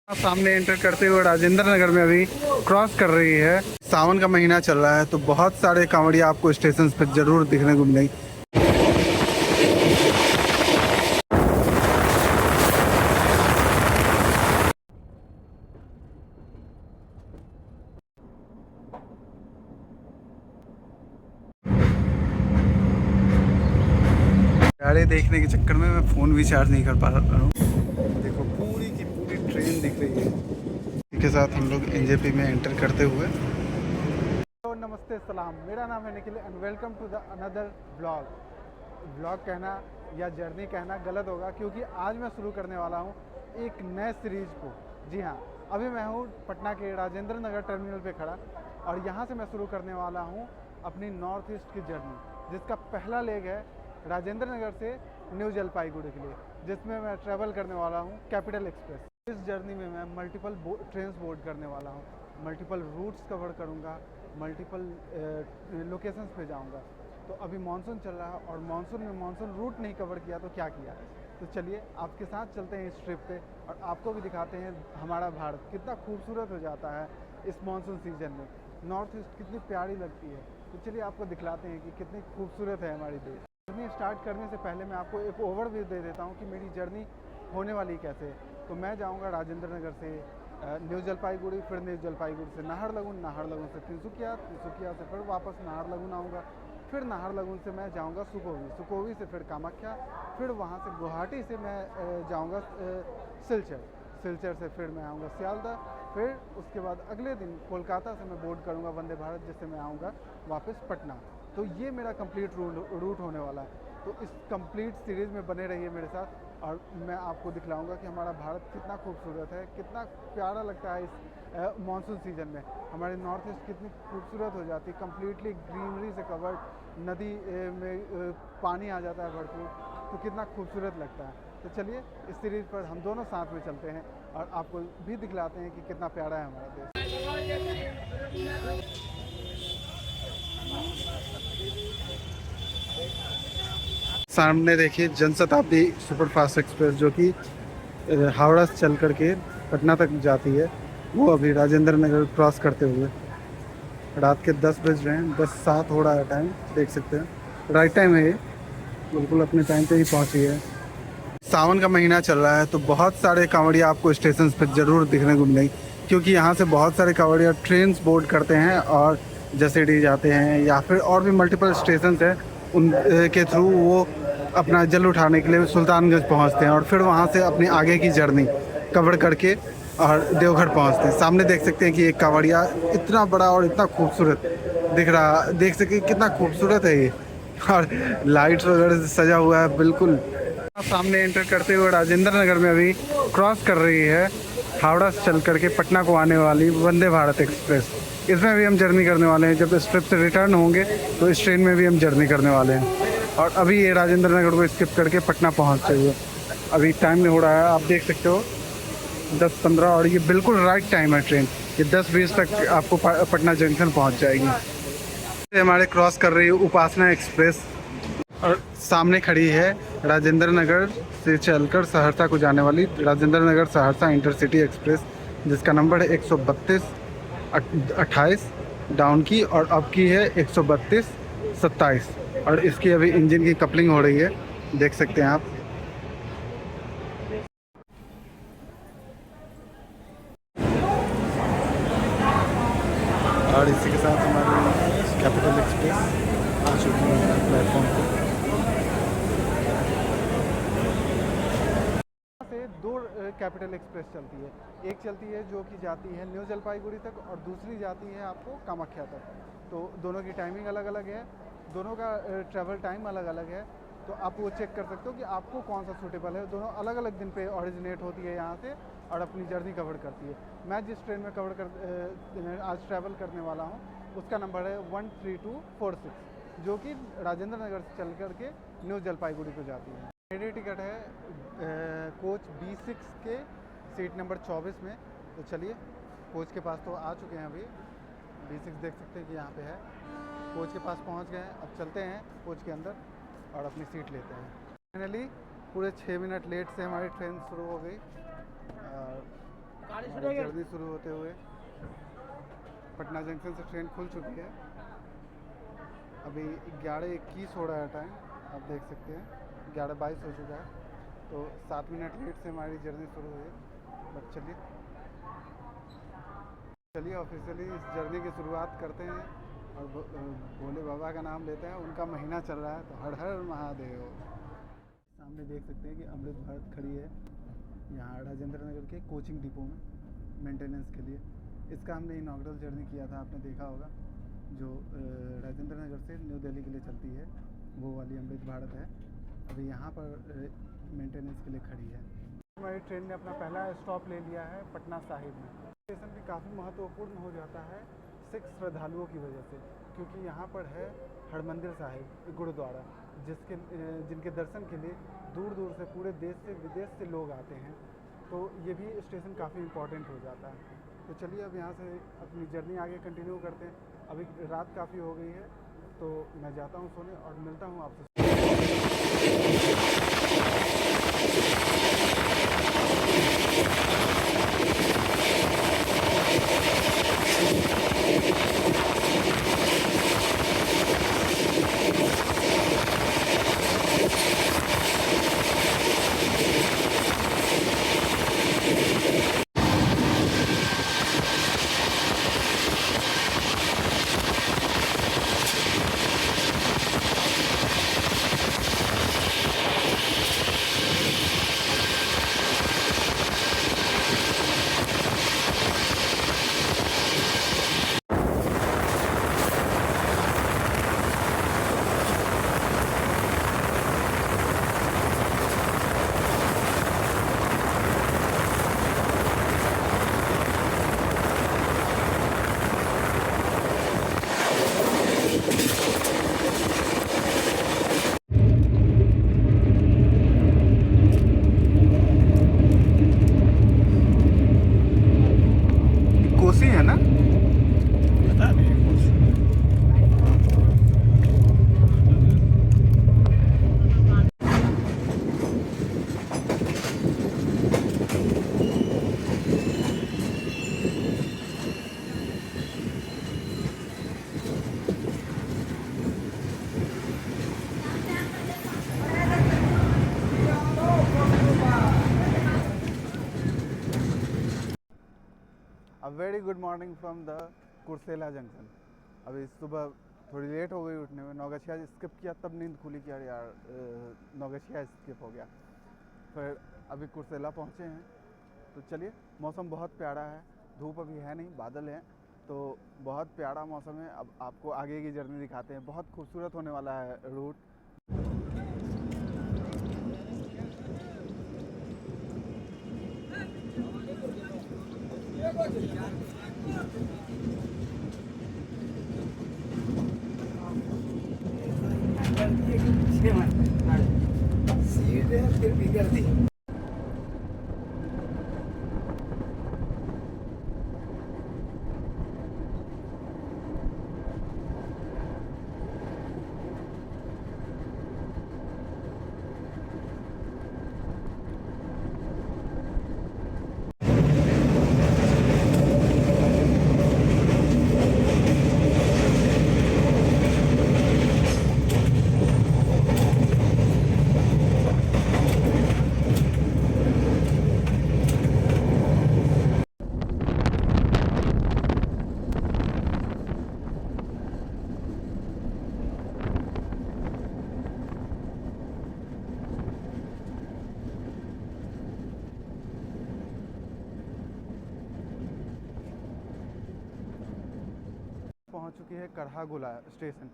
सामने एंटर करते हुए राजेंद्र नगर में अभी क्रॉस कर रही है। सावन का महीना चल रहा है तो बहुत सारे कांवड़िया आपको स्टेशन पर जरूर दिखने को मिलेंगे। गाड़ी देखने के चक्कर में मैं फ़ोन भी चार्ज नहीं कर पा रहा हूँ। देखो पूरी की पूरी ट्रेन दिख रही है। इसी के साथ हम लोग एनजेपी में एंटर करते हुए। तो नमस्ते सलाम, मेरा नाम है Nikhil and welcome to the another blog कहना या जर्नी कहना गलत होगा, क्योंकि आज मैं शुरू करने वाला हूँ एक नए सीरीज़ को। जी हाँ, अभी मैं हूँ पटना के राजेंद्र नगर टर्मिनल पे खड़ा और यहाँ से मैं शुरू करने वाला हूँ अपनी नॉर्थ ईस्ट की जर्नी, जिसका पहला लेग है राजेंद्र नगर से न्यू जलपाईगुड़ी के लिए, जिसमें मैं ट्रैवल करने वाला हूँ कैपिटल एक्सप्रेस। इस जर्नी में मैं मल्टीपल ट्रेन्स बोर्ड करने वाला हूँ, मल्टीपल रूट्स कवर करूँगा, मल्टीपल लोकेशंस पे जाऊँगा। तो अभी मानसून चल रहा है और मानसून में मानसून रूट नहीं कवर किया तो क्या किया। तो चलिए आपके साथ चलते हैं इस ट्रिप पे और आपको भी दिखाते हैं हमारा भारत कितना खूबसूरत हो जाता है इस मानसून सीजन में। नॉर्थ ईस्ट कितनी प्यारी लगती है। तो चलिए आपको दिखलाते हैं कि कितनी खूबसूरत है हमारी देश। जर्नी स्टार्ट करने से पहले मैं आपको एक ओवरव्यू दे देता हूँ कि मेरी जर्नी होने वाली कैसे। तो मैं जाऊँगा राजेंद्र नगर से न्यू जलपाईगुड़ी, फिर न्यू जलपाईगुड़ी से नाहरलगुन, नाहरलगुन से तिनसुकिया, तिनसुकिया से फिर वापस नाहरलगुन आऊँगा, फिर नाहरलगुन से मैं जाऊँगा सुकोवी, सुकोवी से फिर कामाख्या, फिर वहाँ से गुवाहाटी से मैं जाऊँगा सिलचर, सिलचर से फिर मैं आऊँगा सियालदह, फिर उसके बाद अगले दिन कोलकाता से मैं बोर्ड करूँगा वंदे भारत, जिससे मैं आऊँगा वापस पटना। तो ये मेरा कंप्लीट रूट होने वाला है। तो इस कंप्लीट सीरीज़ में बने रहिए मेरे साथ और मैं आपको दिखलाऊंगा कि हमारा भारत कितना खूबसूरत है, कितना प्यारा लगता है इस मानसून सीजन में। हमारे नॉर्थ ईस्ट कितनी खूबसूरत हो जाती है, कम्प्लीटली ग्रीनरी से कवर्ड, नदी में पानी आ जाता है भरपूर, तो कितना खूबसूरत लगता है। तो चलिए इस सीरीज़ पर हम दोनों साथ में चलते हैं और आपको भी दिखलाते हैं कि कितना प्यारा है हमारा देश। सामने देखिए जनशताब्दी सुपरफास्ट एक्सप्रेस, जो कि हावड़ा से चल करके पटना तक जाती है। वो अभी राजेंद्र नगर क्रॉस करते हुए रात के 10 बज रहे हैं, 10:07 हो रहा है टाइम, देख सकते हैं राइट टाइम है ये, बिल्कुल अपने टाइम पे ही पहुंची है। सावन का महीना चल रहा है तो बहुत सारे कांवड़िया आपको स्टेशन पर ज़रूर दिखने को मिलेंगे, क्योंकि यहाँ से बहुत सारे कांवड़िया ट्रेन बोर्ड करते हैं और जसीडीह जाते हैं या फिर और भी मल्टीपल स्टेशन हैं, उन के थ्रू वो अपना जल उठाने के लिए सुल्तानगंज पहुँचते हैं और फिर वहाँ से अपनी आगे की जर्नी कवर करके और देवघर पहुँचते हैं। सामने देख सकते हैं कि एक कांवड़िया इतना बड़ा और इतना खूबसूरत दिख रहा, देख सकते कितना खूबसूरत है ये, और लाइट्स वगैरह से सजा हुआ है बिल्कुल। सामने एंटर करते हुए राजेंद्र नगर में अभी क्रॉस कर रही है हावड़ा से चल करके पटना को आने वाली वंदे भारत एक्सप्रेस। इसमें भी हम जर्नी करने वाले हैं। जब इस ट्रिप से रिटर्न होंगे तो इस ट्रेन में भी हम जर्नी करने वाले हैं। और अभी ये राजेंद्र नगर को स्किप करके पटना पहुँचते हुए अभी टाइम में हो रहा है, आप देख सकते हो 10:15, और ये बिल्कुल राइट टाइम है ट्रेन। ये 10:20 तक आपको पटना जंक्शन पहुँच जाएगी। हमारे क्रॉस कर रही है उपासना एक्सप्रेस और सामने खड़ी है राजेंद्र नगर से चलकर सहरसा को जाने वाली राजेंद्र नगर सहरसा इंटरसिटी एक्सप्रेस, जिसका नंबर है 132-28 डाउन की, और अब की है 132-27, और इसकी अभी इंजन की कपलिंग हो रही है, देख सकते हैं आप। और इसी के साथ हमारी कैपिटल एक्सप्रेस आ चुकी है प्लेटफॉर्म पर। से दो कैपिटल एक्सप्रेस चलती है, एक चलती है जो कि जाती है न्यू जलपाईगुड़ी तक और दूसरी जाती है आपको कामाख्या तक। तो दोनों की टाइमिंग अलग अलग है, दोनों का ट्रैवल टाइम अलग अलग है। तो आप वो चेक कर सकते हो कि आपको कौन सा सूटेबल है। दोनों अलग अलग दिन पे ऑरिजिनेट होती है यहाँ से और अपनी जर्नी कवर करती है। मैं जिस ट्रेन में आज ट्रैवल करने वाला हूँ उसका नंबर है 13246, जो कि राजेंद्र नगर से चल करके न्यू जलपाईगुड़ी को जाती है। मेरी टिकट है कोच B6 के सीट नंबर 24 में। तो चलिए कोच के पास तो आ चुके हैं, अभी B6 देख सकते हैं कि यहाँ पे है। कोच के पास पहुँच गए हैं, अब चलते हैं कोच के अंदर और अपनी सीट लेते हैं। फाइनली पूरे 6 मिनट लेट से हमारी ट्रेन शुरू हो गई। हमारी जर्नी शुरू होते हुए पटना जंक्शन से ट्रेन खुल चुकी है। अभी 11:21 हो रहा है टाइम, आप देख सकते हैं 11:22 हो चुका है। तो 7 मिनट लेट से हमारी जर्नी शुरू हुई। बट चलिए ऑफिशियली इस जर्नी की शुरुआत करते हैं और भोले बाबा का नाम लेते हैं। उनका महीना चल रहा है तो हर हर महादेव। सामने देख सकते हैं कि अमृत भारत खड़ी है यहाँ राजेंद्र नगर के कोचिंग डिपो में मेंटेनेंस के लिए। इसका हमने इनॉग्रल जर्नी किया था, आपने देखा होगा, जो राजेंद्र नगर से न्यू दिल्ली के लिए चलती है, वो वाली अमृत भारत है। अभी यहाँ पर मेंटेनेंस के लिए खड़ी है। हमारी ट्रेन ने अपना पहला स्टॉप ले लिया है पटना साहिब में। स्टेशन भी काफ़ी महत्वपूर्ण हो जाता है सिख श्रद्धालुओं की वजह से, क्योंकि यहाँ पर है हरमंदिर साहिब गुरुद्वारा, जिनके दर्शन के लिए दूर दूर से पूरे देश से विदेश से लोग आते हैं। तो ये भी स्टेशन काफ़ी इम्पोर्टेंट हो जाता है। तो चलिए अब यहाँ से अपनी जर्नी आगे कंटिन्यू करते हैं। अभी रात काफ़ी हो गई है तो मैं जाता हूँ सोने और मिलता हूँ आपसे। कोसी है ना, पता नहीं कुछ। A very good morning from the Kursela junction. अभी सुबह थोड़ी लेट हो गई उठने में, नौगछिया स्किप किया तब नींद खुली कि अरे यार नौगछिया स्किप हो गया। फिर अभी कुर्सेला पहुँचे हैं। तो चलिए, मौसम बहुत प्यारा है, धूप अभी है नहीं, बादल हैं, तो बहुत प्यारा मौसम है। अब आपको आगे की जर्नी दिखाते हैं, बहुत खूबसूरत होने वाला है रूट। फिर बिगड़ दी। पहुंच चुकी है करहागुला स्टेशन।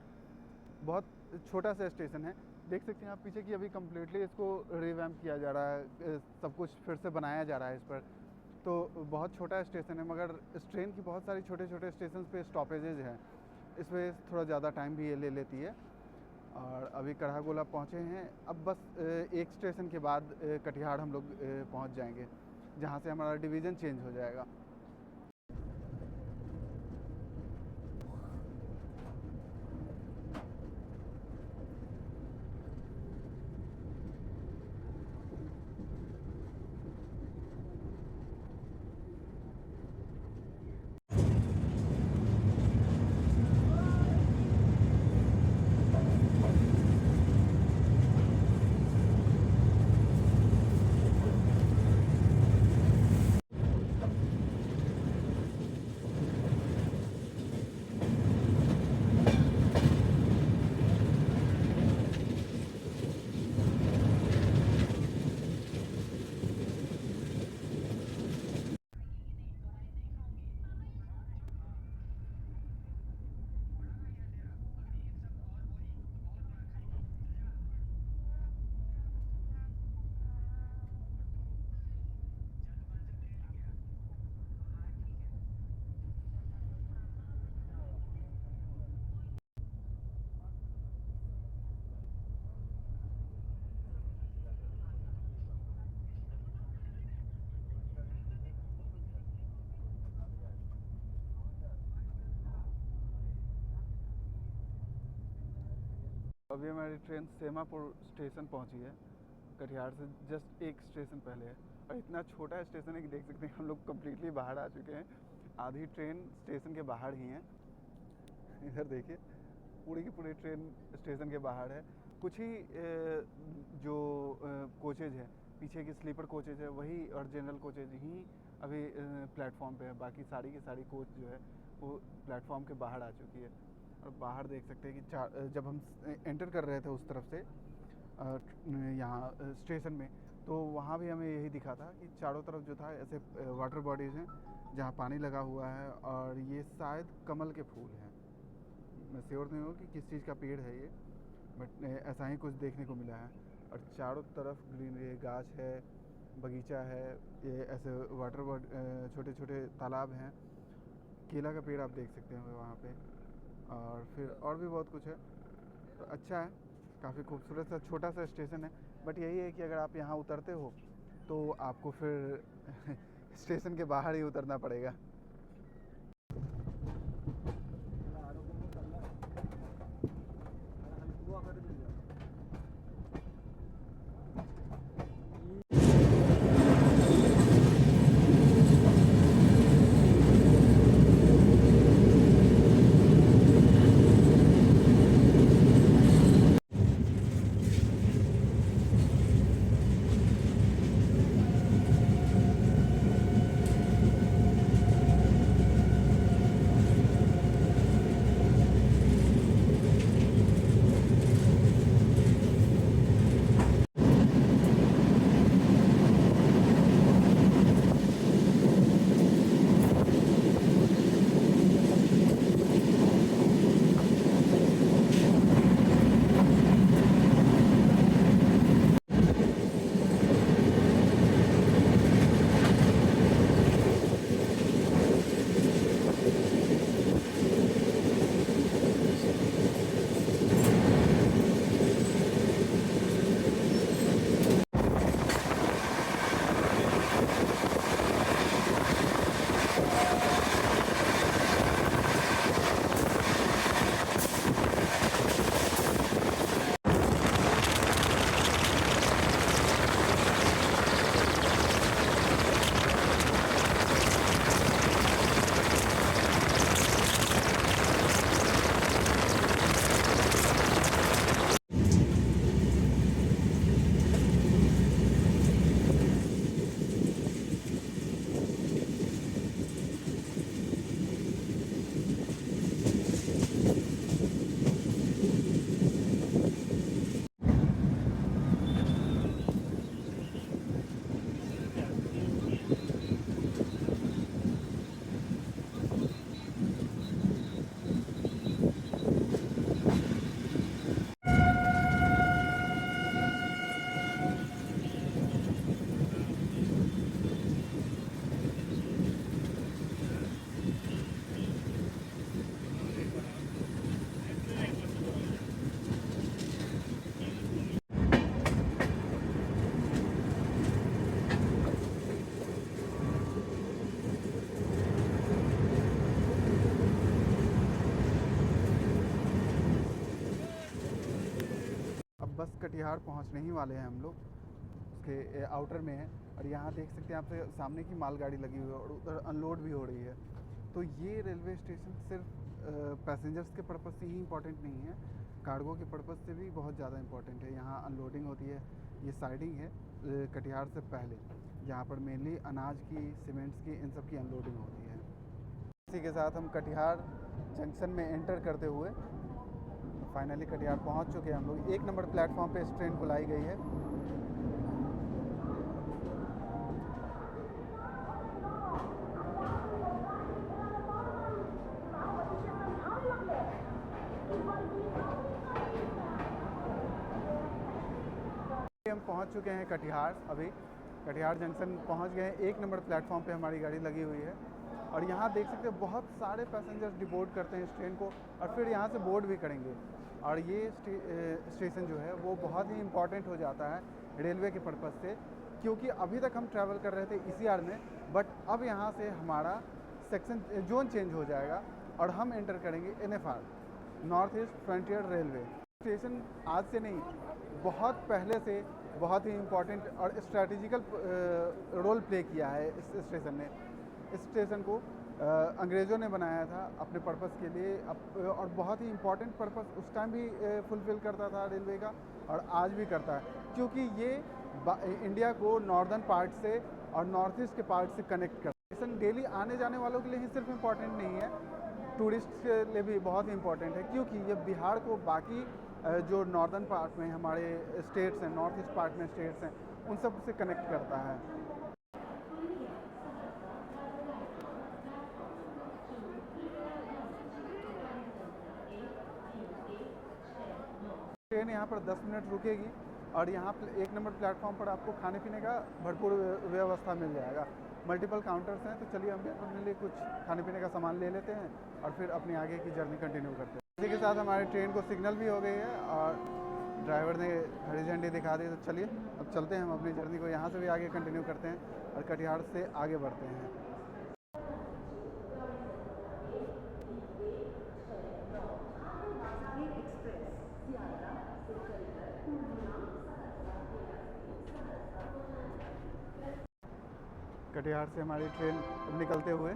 बहुत छोटा सा स्टेशन है, देख सकते हैं आप पीछे की। अभी कम्प्लीटली इसको रिवैम्प किया जा रहा है, सब कुछ फिर से बनाया जा रहा है इस पर। तो बहुत छोटा स्टेशन है, मगर इस ट्रेन की बहुत सारी छोटे छोटे स्टेशन पे स्टॉपेजेज हैं, इस वजह से थोड़ा ज़्यादा टाइम भी ये ले लेती है। और अभी करहागुला पहुँचे हैं। अब बस एक स्टेशन के बाद कटिहार हम लोग पहुँच जाएंगे, जहाँ से हमारा डिवीज़न चेंज हो जाएगा। अभी हमारी ट्रेन सेमापुर स्टेशन पहुंची है, कटिहार से जस्ट एक स्टेशन पहले है। और इतना छोटा स्टेशन है कि देख सकते हैं हम लोग कम्प्लीटली बाहर आ चुके हैं। आधी ट्रेन स्टेशन के बाहर ही है। इधर देखिए, पूरी की पूरी ट्रेन स्टेशन के बाहर है। कुछ ही जो कोचेज हैं, पीछे की स्लीपर कोचेज है वही, और जनरल कोचेज ही अभी प्लेटफॉर्म पे है। बाकी सारी की सारी कोच जो है वो प्लेटफॉर्म के बाहर आ चुकी है। और बाहर देख सकते हैं कि जब हम एंटर कर रहे थे उस तरफ से यहाँ स्टेशन में, तो वहाँ भी हमें यही दिखा था कि चारों तरफ जो था ऐसे वाटर बॉडीज़ हैं जहाँ पानी लगा हुआ है, और ये शायद कमल के फूल हैं। मैं श्योर नहीं हूँ कि किस चीज़ का पेड़ है ये, बट ऐसा ही कुछ देखने को मिला है। और चारों तरफ ग्रीनरी, गाछ है, बगीचा है, ये ऐसे वाटर बॉडी, छोटे छोटे तालाब हैं, केला का पेड़ आप देख सकते हैं वहाँ पे, और फिर और भी बहुत कुछ है। तो अच्छा है, काफ़ी खूबसूरत सा छोटा सा स्टेशन है। बट यही है कि अगर आप यहाँ उतरते हो तो आपको फिर स्टेशन के बाहर ही उतरना पड़ेगा। बस कटिहार पहुंचने ही वाले हैं हम लोग, उसके आउटर में है। और यहाँ देख सकते हैं आप सामने की मालगाड़ी लगी हुई है और उधर अनलोड भी हो रही है। तो ये रेलवे स्टेशन सिर्फ पैसेंजर्स के पर्पज़ से ही इम्पोर्टेंट नहीं है, कार्गो के पर्पज़ से भी बहुत ज़्यादा इम्पोर्टेंट है। यहाँ अनलोडिंग होती है, ये साइडिंग है कटिहार से पहले, यहाँ पर मेनली अनाज की, सीमेंट्स की, इन सब की अनलोडिंग होती है। इसी के साथ हम कटिहार जंक्शन में एंटर करते हुए फाइनली कटिहार पहुंच चुके हैं हम लोग। 1 नंबर प्लेटफॉर्म पे इस ट्रेन को लाई गई है। हम पहुंच चुके हैं कटिहार। अभी कटिहार जंक्शन पहुंच गए हैं। 1 नंबर प्लेटफॉर्म पे हमारी गाड़ी लगी हुई है, और यहाँ देख सकते हैं बहुत सारे पैसेंजर्स डिबोर्ड करते हैं इस ट्रेन को, और फिर यहाँ से बोर्ड भी करेंगे। और ये स्टेशन जो है वो बहुत ही इम्पॉर्टेंट हो जाता है रेलवे के पर्पज़ से, क्योंकि अभी तक हम ट्रैवल कर रहे थे ECR में, बट अब यहाँ से हमारा सेक्शन जोन चेंज हो जाएगा और हम एंटर करेंगे NFR, north east frontier railway. Station आज से नहीं, बहुत पहले से बहुत ही इम्पोर्टेंट और स्ट्रैटेजिकल रोल प्ले किया है इस स्टेशन ने। इस स्टेशन को अंग्रेज़ों ने बनाया था अपने पर्पस के लिए, और बहुत ही इम्पोर्टेंट पर्पस उस टाइम भी फुलफ़िल करता था रेलवे का, और आज भी करता है, क्योंकि ये इंडिया को नॉर्दर्न पार्ट से और नॉर्थ ईस्ट के पार्ट से कनेक्ट करता है। स्टेशन डेली आने जाने वालों के लिए ही सिर्फ इम्पॉर्टेंट नहीं है, टूरिस्ट के लिए भी बहुत ही इम्पोर्टेंट है, क्योंकि ये बिहार को बाकी जो नॉर्दर्न पार्ट में हमारे स्टेट्स हैं, नॉर्थ ईस्ट पार्ट में स्टेट्स हैं, उन सब से कनेक्ट करता है। ट्रेन यहाँ पर 10 मिनट रुकेगी, और यहाँ 1 नंबर प्लेटफॉर्म पर आपको खाने पीने का भरपूर व्यवस्था मिल जाएगा। मल्टीपल काउंटर्स हैं, तो चलिए हम अपने लिए कुछ खाने पीने का सामान ले लेते हैं और फिर अपनी आगे की जर्नी कंटिन्यू करते हैं। इसी के साथ हमारी ट्रेन को सिग्नल भी हो गई है और ड्राइवर ने हरी झंडी दिखा दी, तो चलिए अब चलते हैं हम अपनी जर्नी को यहाँ से भी आगे कंटिन्यू करते हैं और कटिहार से आगे बढ़ते हैं। कटिहार से हमारी ट्रेन निकलते हुए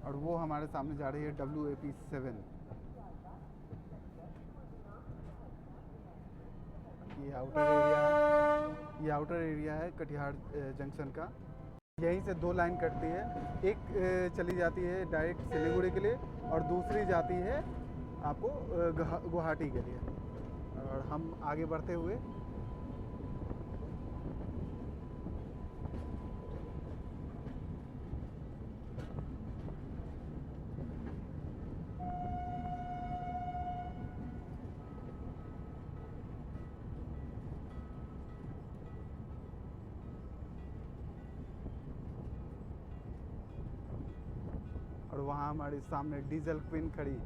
और वो हमारे सामने जा रही है WAP7। ये आउटर एरिया है कटिहार जंक्शन का। यहीं से 2 लाइन कटती है, एक चली जाती है डायरेक्ट सिलीगुड़ी के लिए और दूसरी जाती है आपको गुवाहाटी के लिए। और हम आगे बढ़ते हुए और वहाँ हमारे सामने डीजल क्वीन खड़ी।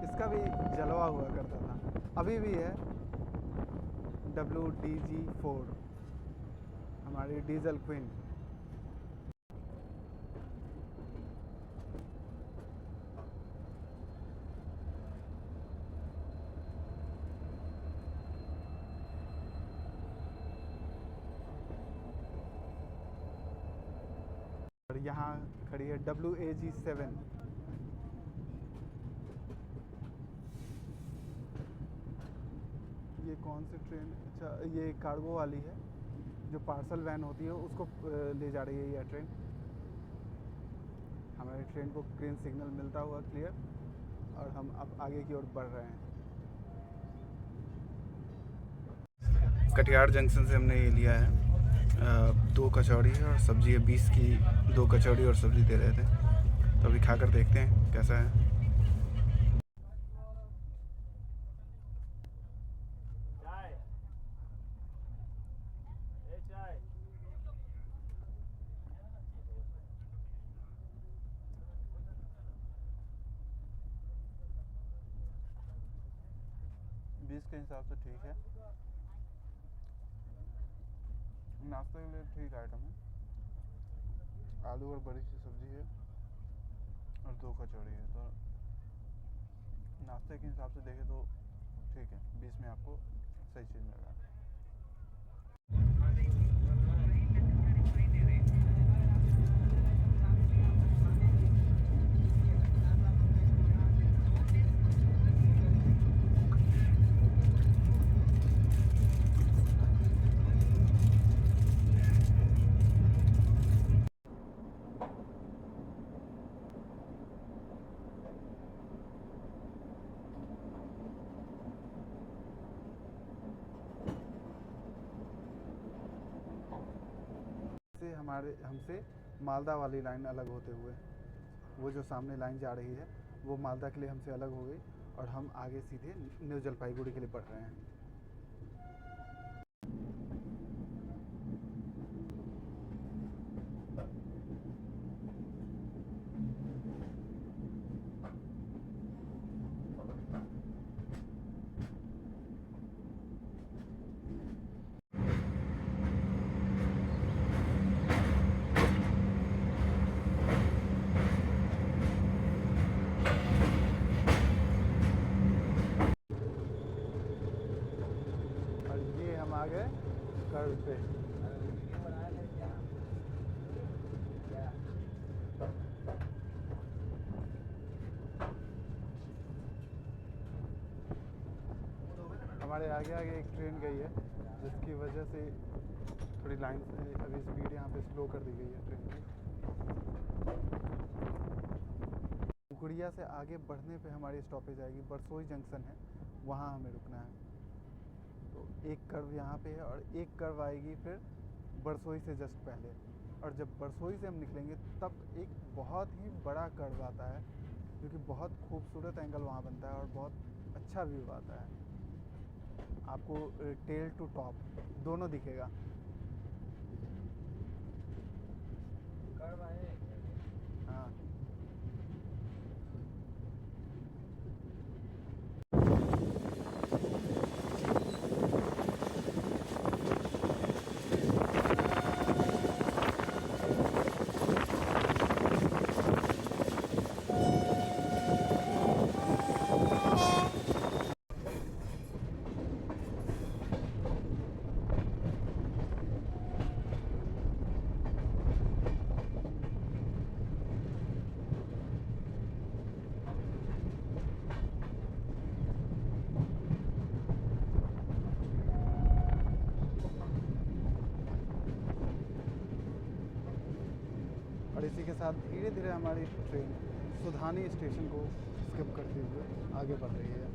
इसका भी जलवा हुआ करता था, अभी भी है। WDG4 हमारी डीजल क्वीन। और यहाँ खड़ी है WAG7। ये कौन सी ट्रेन? अच्छा, ये कार्गो वाली है, जो पार्सल वैन होती है उसको ले जा रही है यह ट्रेन। हमारी ट्रेन को ग्रीन सिग्नल मिलता हुआ क्लियर, और हम अब आगे की ओर बढ़ रहे हैं। कटिहार जंक्शन से हमने ये लिया है 2 कचौड़ी है और सब्जी है 20 की। 2 कचौड़ी और सब्जी दे रहे थे, तो अभी खाकर देखते हैं कैसा है। के हिसाब से ठीक है, नाश्ते के लिए ठीक आइटम है। आलू और बड़ी सी सब्जी है और 2 कचौड़ी है, तो नाश्ते के हिसाब से देखें तो ठीक है। 20 में आपको सही चीज़ मिल रहा है। हमसे मालदा वाली लाइन अलग होते हुए, वो जो सामने लाइन जा रही है वो मालदा के लिए हमसे अलग हो गई, और हम आगे सीधे न्यू जलपाईगुड़ी के लिए बढ़ रहे हैं। कर्व पे। हमारे आगे आगे एक ट्रेन गई है जिसकी वजह से थोड़ी लाइन अभी स्पीड यहाँ पे स्लो कर दी गई है ट्रेन की। कुकड़िया से आगे बढ़ने पे हमारी स्टॉपेज आएगी, बरसोई जंक्शन है, वहाँ हमें रुकना है। तो एक कर्व यहाँ पे है और एक कर्व आएगी फिर बरसोई से जस्ट पहले, और जब बरसोई से हम निकलेंगे तब एक बहुत ही बड़ा कर्व आता है जो कि बहुत खूबसूरत एंगल वहाँ बनता है और बहुत अच्छा व्यू आता है। आपको टेल टू टॉप दोनों दिखेगा। हाँ, और इसी के साथ धीरे धीरे हमारी ट्रेन सुधानी स्टेशन को स्किप करते हुए आगे बढ़ रही है।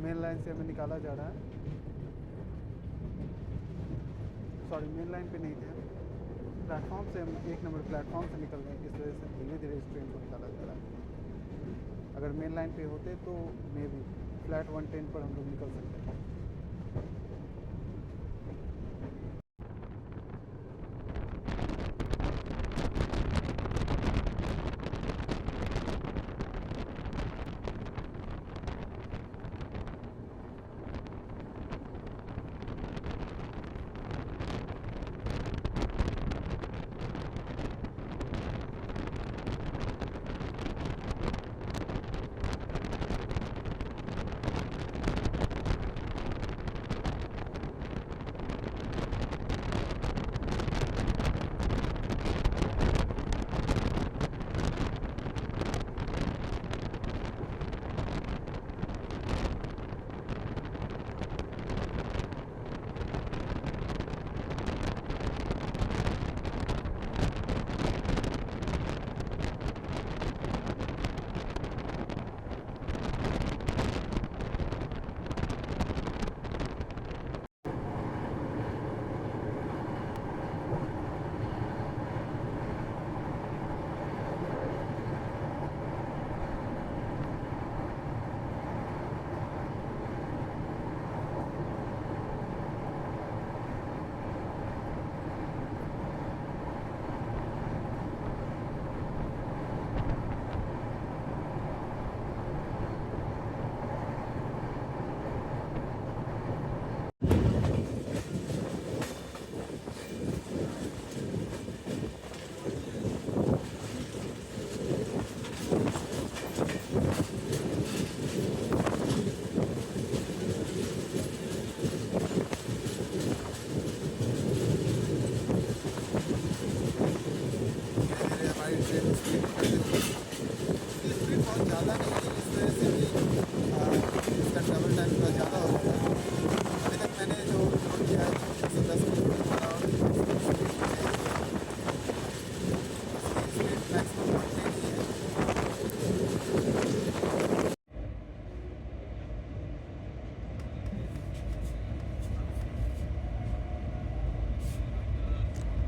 मेन लाइन से हमें निकाला जा रहा है, सॉरी मेन लाइन पे नहीं थे, प्लेटफॉर्म से हम 1 नंबर प्लेटफॉर्म से निकल रहे हैं, इस वजह से धीरे धीरे इस ट्रेन को निकाला जा रहा है। अगर मेन लाइन पे होते तो मे बी फ्लैट 110 पर हम लोग निकल सकते हैं।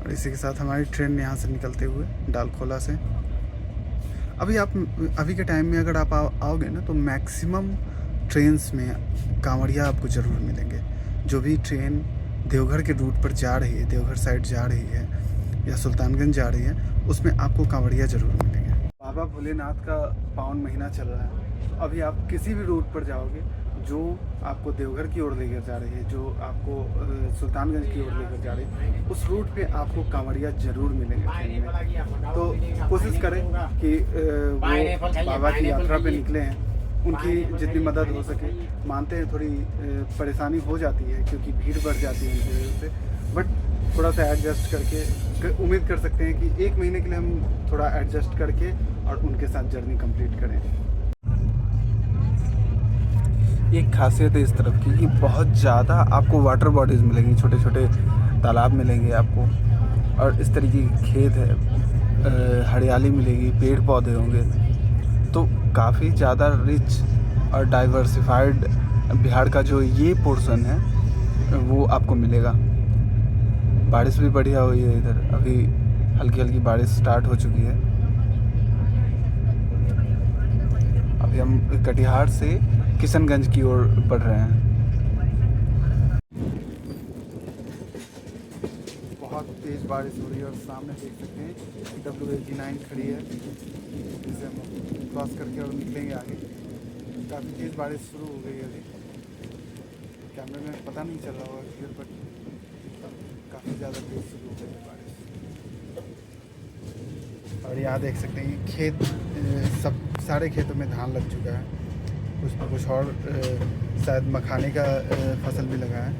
और इसी के साथ हमारी ट्रेन यहाँ से निकलते हुए डालखोला से अभी के टाइम में अगर आप आओगे ना तो मैक्सिमम ट्रेन्स में कांवड़िया आपको ज़रूर मिलेंगे। जो भी ट्रेन देवघर के रूट पर जा रही है, देवघर साइड जा रही है या सुल्तानगंज जा रही है, उसमें आपको कांवड़िया ज़रूर मिलेंगे। बाबा भोलेनाथ का पावन महीना चल रहा है, तो अभी आप किसी भी रूट पर जाओगे जो आपको देवघर की ओर लेकर जा रही है, जो आपको सुल्तानगंज की ओर लेकर जा रही है, उस रूट पे आपको कांवड़िया ज़रूर मिलेंगे ट्रेन में। तो कोशिश करें कि वो बाबा की यात्रा पे निकले हैं उनकी जितनी मदद हो सके। मानते हैं थोड़ी परेशानी हो जाती है क्योंकि भीड़ बढ़ जाती है उनकी वजह से, बट थोड़ा सा एडजस्ट करके उम्मीद कर सकते हैं कि 1 महीने के लिए हम थोड़ा एडजस्ट करके और उनके साथ जर्नी कंप्लीट करें। एक खासियत है इस तरफ की कि बहुत ज़्यादा आपको वाटर बॉडीज़ मिलेंगी, छोटे छोटे तालाब मिलेंगे आपको, और इस तरीके के खेत है, हरियाली मिलेगी, पेड़ पौधे होंगे, तो काफ़ी ज़्यादा रिच और डाइवर्सिफाइड बिहार का जो ये पोर्शन है वो आपको मिलेगा। बारिश भी बढ़िया हुई है इधर, अभी हल्की हल्की बारिश स्टार्ट हो चुकी है। अभी हम कटिहार से किशनगंज की ओर बढ़ रहे हैं। बहुत तेज़ बारिश हो रही है और सामने देख सकते हैं W89 खड़ी है, जिसे हम क्रॉस करके और निकलेंगे आगे। काफ़ी तेज़ बारिश शुरू हो गई है अभी, कैमरे में पता नहीं चल रहा होगा क्लियर, बट काफ़ी ज़्यादा तेज़ शुरू हो गई है बारिश। और यहाँ देख सकते हैं खेत, सब सारे खेतों में धान लग चुका है, कुछ न कुछ और शायद मखाने का फसल भी लगा है।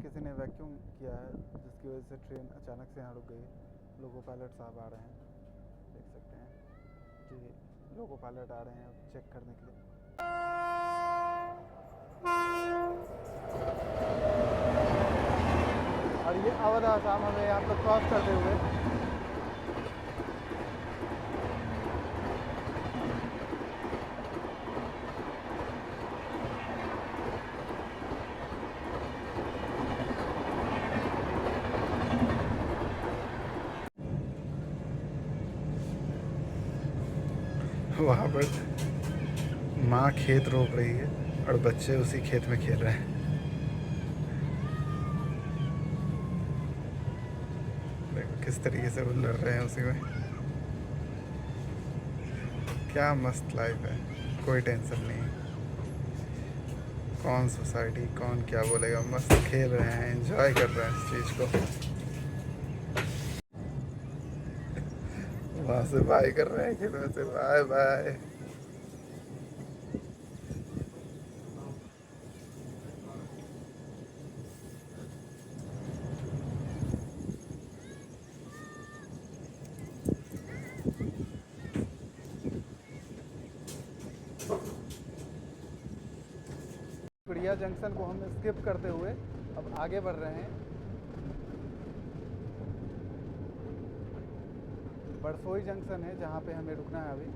किसी ने वैक्यूम किया है जिसकी वजह से ट्रेन अचानक से यहाँ रुक गई। लोको पायलट साहब आ रहे हैं, देख सकते हैं कि लोको पायलट आ रहे हैं चेक करने के लिए। और ये अवध आसाम हमें यहाँ पर क्रॉस करते हुए वहाँ पर माँ खेत रोप रही है और बच्चे उसी खेत में खेल रहे हैं। देखो किस तरीके से वो लड़ रहे हैं उसी में। क्या मस्त लाइफ है, कोई टेंशन नहीं। कौन सोसाइटी कौन क्या बोलेगा, मस्त खेल रहे हैं, एंजॉय कर रहे हैं इस चीज़ को। वहाँ से बाय कर रहे हैं, खेत में से बाय बाय। कुड़िया जंक्शन को हम स्किप करते हुए अब आगे बढ़ रहे हैं। बरसोई जंक्शन है जहाँ पे हमें रुकना है अभी।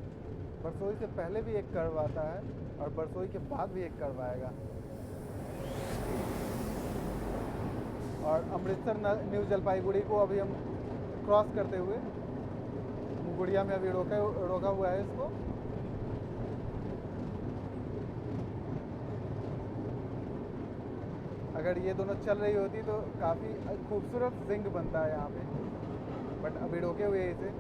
बरसोई से पहले भी एक कर्व आता है और बरसोई के बाद भी एक कर्व आएगा। और अमृतसर न्यू जलपाईगुड़ी को अभी हम क्रॉस करते हुए गुड़िया में अभी रोका हुआ है इसको। अगर ये दोनों चल रही होती तो काफ़ी खूबसूरत जिंग बनता है यहाँ पे, बट अभी रोके हुए हैं इसे।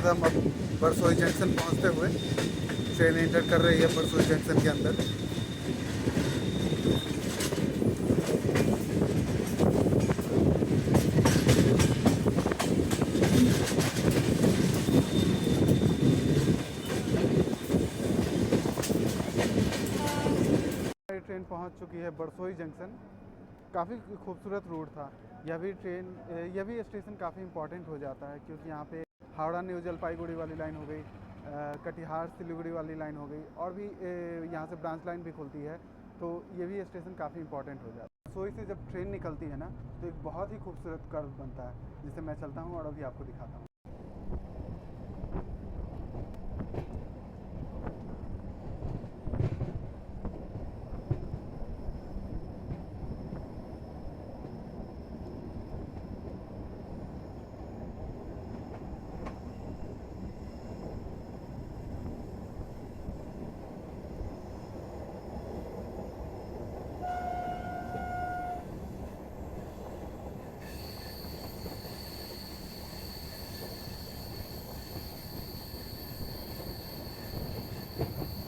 साथ हम अब बरसोई जंक्शन पहुंचते हुए ट्रेन एंटर कर रही है बरसोई जंक्शन के अंदर। ट्रेन पहुंच चुकी है बरसोई जंक्शन। काफ़ी खूबसूरत रूट था। यह भी स्टेशन काफ़ी इम्पोर्टेंट हो जाता है, क्योंकि यहाँ पे हावड़ा न्यू जलपाईगुड़ी वाली लाइन हो गई, कटिहार सिलीगुड़ी वाली लाइन हो गई, और भी यहाँ से ब्रांच लाइन भी खुलती है, तो ये भी स्टेशन काफ़ी इम्पोर्टेंट हो जाता है। बरसोई से जब ट्रेन निकलती है ना, तो एक बहुत ही खूबसूरत कर्व बनता है, जिसे मैं चलता हूँ और अभी आपको दिखाता हूँ।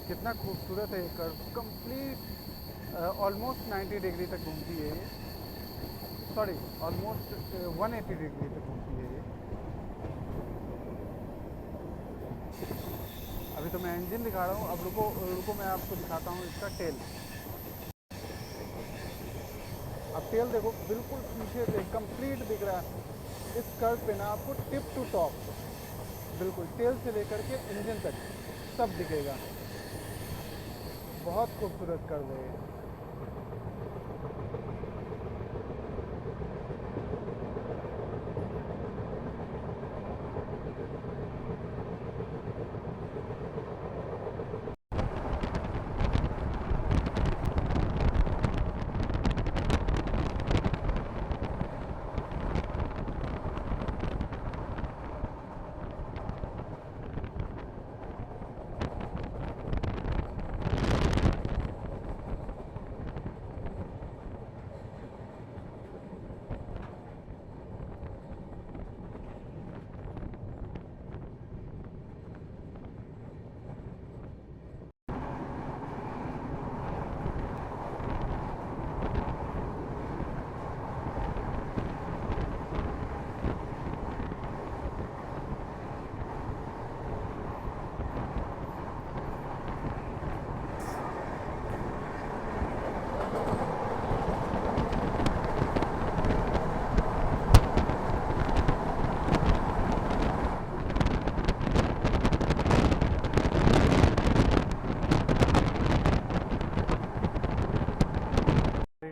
कितना खूबसूरत है ये कर्व, कंप्लीट ऑलमोस्ट 90 डिग्री तक घूमती है ये, सॉरी ऑलमोस्ट 180 डिग्री तक घूमती है ये। अभी तो मैं इंजन दिखा रहा हूँ, अब रुको रुको मैं आपको दिखाता हूँ इसका टेल। अब टेल देखो, बिल्कुल पीछे से कंप्लीट दिख रहा है इस कर्व पे ना, आपको टिप टू टॉप बिल्कुल टेल से लेकर के इंजन तक सब दिखेगा। बहुत खूबसूरत कर्व है ये।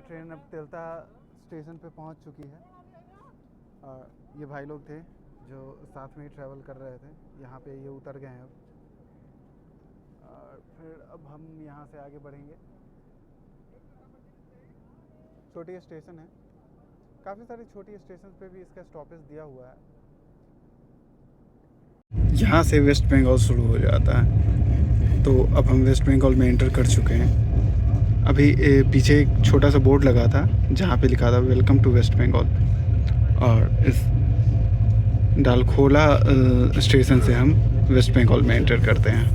ट्रेन अब तेलता स्टेशन पे पहुंच चुकी है, और ये भाई लोग थे जो साथ में ही ट्रैवल कर रहे थे, यहाँ पे ये उतर गए हैं अब, और फिर अब हम यहाँ से आगे बढ़ेंगे। छोटी स्टेशन है, काफ़ी सारी छोटी स्टेशन पे भी इसका स्टॉपेज दिया हुआ है। यहाँ से वेस्ट बंगाल शुरू हो जाता है, तो अब हम वेस्ट बंगाल में एंटर कर चुके हैं। अभी पीछे एक छोटा सा बोर्ड लगा था जहाँ पे लिखा था वेलकम टू वेस्ट बंगाल, और इस डालखोला स्टेशन से हम वेस्ट बंगाल में एंटर करते हैं।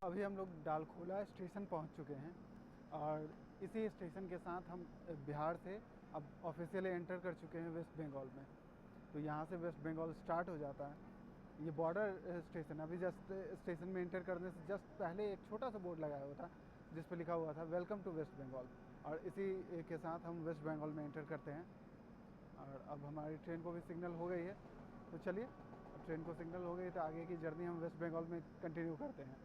अभी हम लोग डालखोला स्टेशन पहुँच चुके हैं, और इसी स्टेशन के साथ हम बिहार से अब ऑफिशियली एंटर कर चुके हैं वेस्ट बंगाल में। तो यहाँ से वेस्ट बंगाल स्टार्ट हो जाता है। ये बॉर्डर स्टेशन, अभी जस्ट स्टेशन में एंटर करने से जस्ट पहले एक छोटा सा बोर्ड लगाया हुआ था जिस पर लिखा हुआ था वेलकम टू वेस्ट बंगाल, और इसी के साथ हम वेस्ट बंगाल में एंटर करते हैं। और अब हमारी ट्रेन को भी सिग्नल हो गई है, तो चलिए अब ट्रेन को सिग्नल हो गई तो आगे की जर्नी हम वेस्ट बंगाल में कंटिन्यू करते हैं।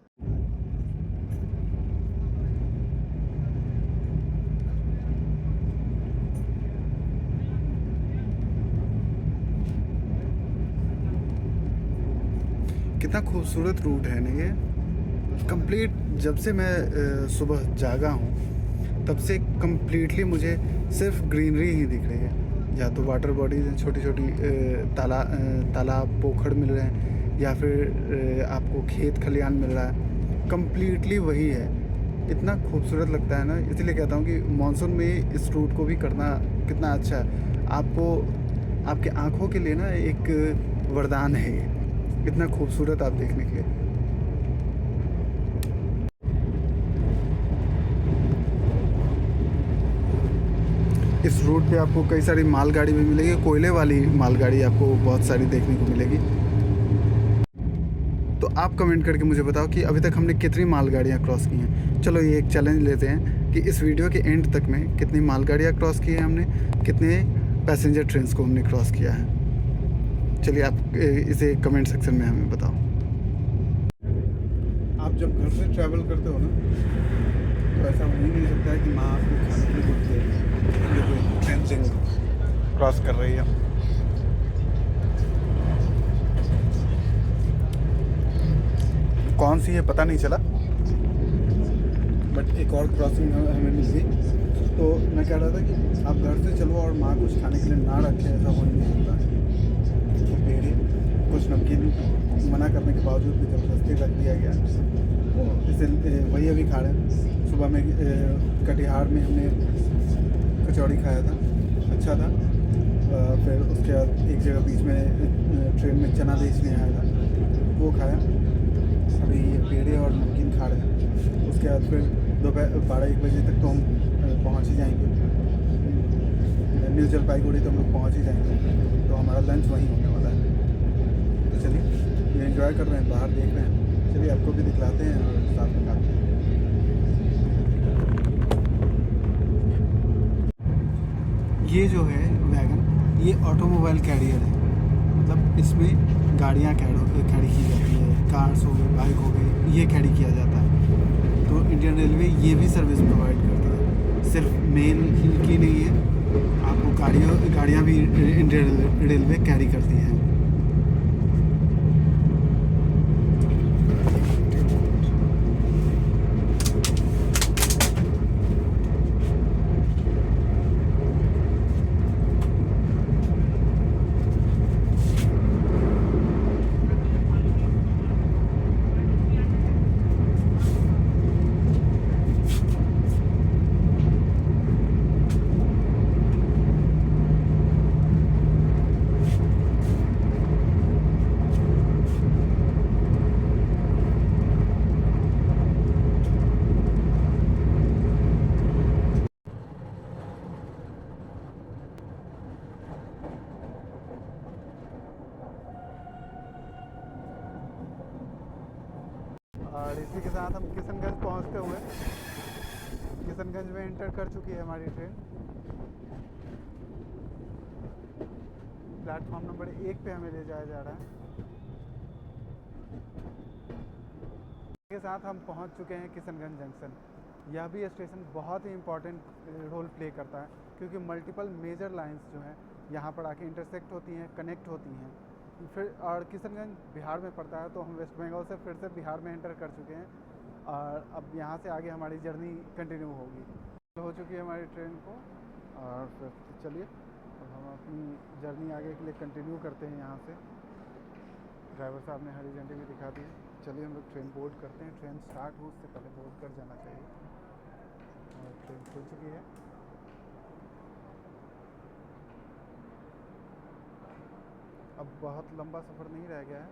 कितना खूबसूरत रूट है ना ये, कंप्लीट। जब से मैं सुबह जागा हूँ तब से कंप्लीटली मुझे सिर्फ ग्रीनरी ही दिख रही है। या तो वाटर बॉडीज हैं, छोटी छोटी तालाब पोखर मिल रहे हैं, या फिर आपको खेत खलियान मिल रहा है। कंप्लीटली वही है, इतना खूबसूरत लगता है ना। इसलिए कहता हूँ कि मानसून में इस रूट को भी करना कितना अच्छा है। आपको आपके आँखों के लिए ना एक वरदान है ये, इतना खूबसूरत आप देखने के लिए। इस रूट पे आपको कई सारी मालगाड़ी भी मिलेगी, कोयले वाली मालगाड़ी आपको बहुत सारी देखने को मिलेगी। तो आप कमेंट करके मुझे बताओ कि अभी तक हमने कितनी मालगाड़ियाँ क्रॉस की हैं। चलो ये एक चैलेंज लेते हैं कि इस वीडियो के एंड तक में कितनी मालगाड़ियाँ क्रॉस की हैं हमने, कितने पैसेंजर ट्रेन्स को हमने क्रॉस किया है। चलिए आप इसे कमेंट सेक्शन में हमें बताओ। आप जब घर से ट्रैवल करते हो ना, तो ऐसा हो ही नहीं सकता है कि माँ आपको खाने के लिए कुछ दे। देखो ट्रेन क्रॉस कर रही है। कौन सी है पता नहीं चला, बट एक और क्रॉसिंग हमें मिल गई। तो मैं कह रहा था कि आप घर से चलो और माँ कुछ खाने के लिए ना रखे, ऐसा हो ही नहीं सकता है। तो पेड़ कुछ नमकीन मना करने के बावजूद भी ज़बरदस्ती रख दिया गया, तो इसे वही अभी खा रहे हैं। सुबह में कटिहार में हमने कचौड़ी खाया था, अच्छा था। फिर उसके बाद एक जगह बीच में ट्रेन में चना बेचने आया था, वो खाया। अभी ये पेड़े और नमकीन खा रहे हैं। उसके बाद फिर दोपहर 12-1 बजे तक तो हम पहुँच ही जाएंगे न्यू जलपाईगुड़ी, तो हम लोग पहुँच ही जाएंगे। तो हमारा लंच वहीं होने वाला है। तो चलिए ये एंजॉय कर रहे हैं, बाहर देख रहे हैं। चलिए आपको भी दिखलाते हैं और साथ में खाते हैं। ये जो है वैगन, ये ऑटोमोबाइल कैरियर है, मतलब इसमें गाड़ियाँ कैरी की जाती है, कार्स हो गई, बाइक हो गई, ये कैरी किया जाता है। तो इंडियन रेलवे ये भी सर्विस प्रोवाइड करती है, सिर्फ मेल की नहीं है, आपको गाड़ियाँ भी इंडियन रेलवे कैरी करती है। और इसी के साथ हम किशनगंज पहुंचते हुए, किशनगंज में एंटर कर चुकी है हमारी ट्रेन। प्लेटफॉर्म नंबर 1 पे हमें ले जाया जा रहा है। के साथ हम पहुंच चुके हैं किशनगंज जंक्शन। यह भी स्टेशन बहुत ही इम्पोर्टेंट रोल प्ले करता है, क्योंकि मल्टीपल मेजर लाइंस जो हैं यहाँ पर आके इंटरसेक्ट होती हैं, कनेक्ट होती हैं। फिर और किशनगंज बिहार में पड़ता है, तो हम वेस्ट बंगाल से फिर से बिहार में एंटर कर चुके हैं, और अब यहाँ से आगे हमारी जर्नी कंटिन्यू होगी। हो चुकी है हमारी ट्रेन को, और फिर चलिए अब हम अपनी जर्नी आगे के लिए कंटिन्यू करते हैं। यहाँ से ड्राइवर साहब ने हरी झंडी भी दिखा दी है। चलिए हम लोग ट्रेन बोर्ड करते हैं। ट्रेन स्टार्ट हो उससे पहले बोर्ड कर जाना चाहिए। और ट्रेन खुल चुकी है। अब बहुत लंबा सफ़र नहीं रह गया है,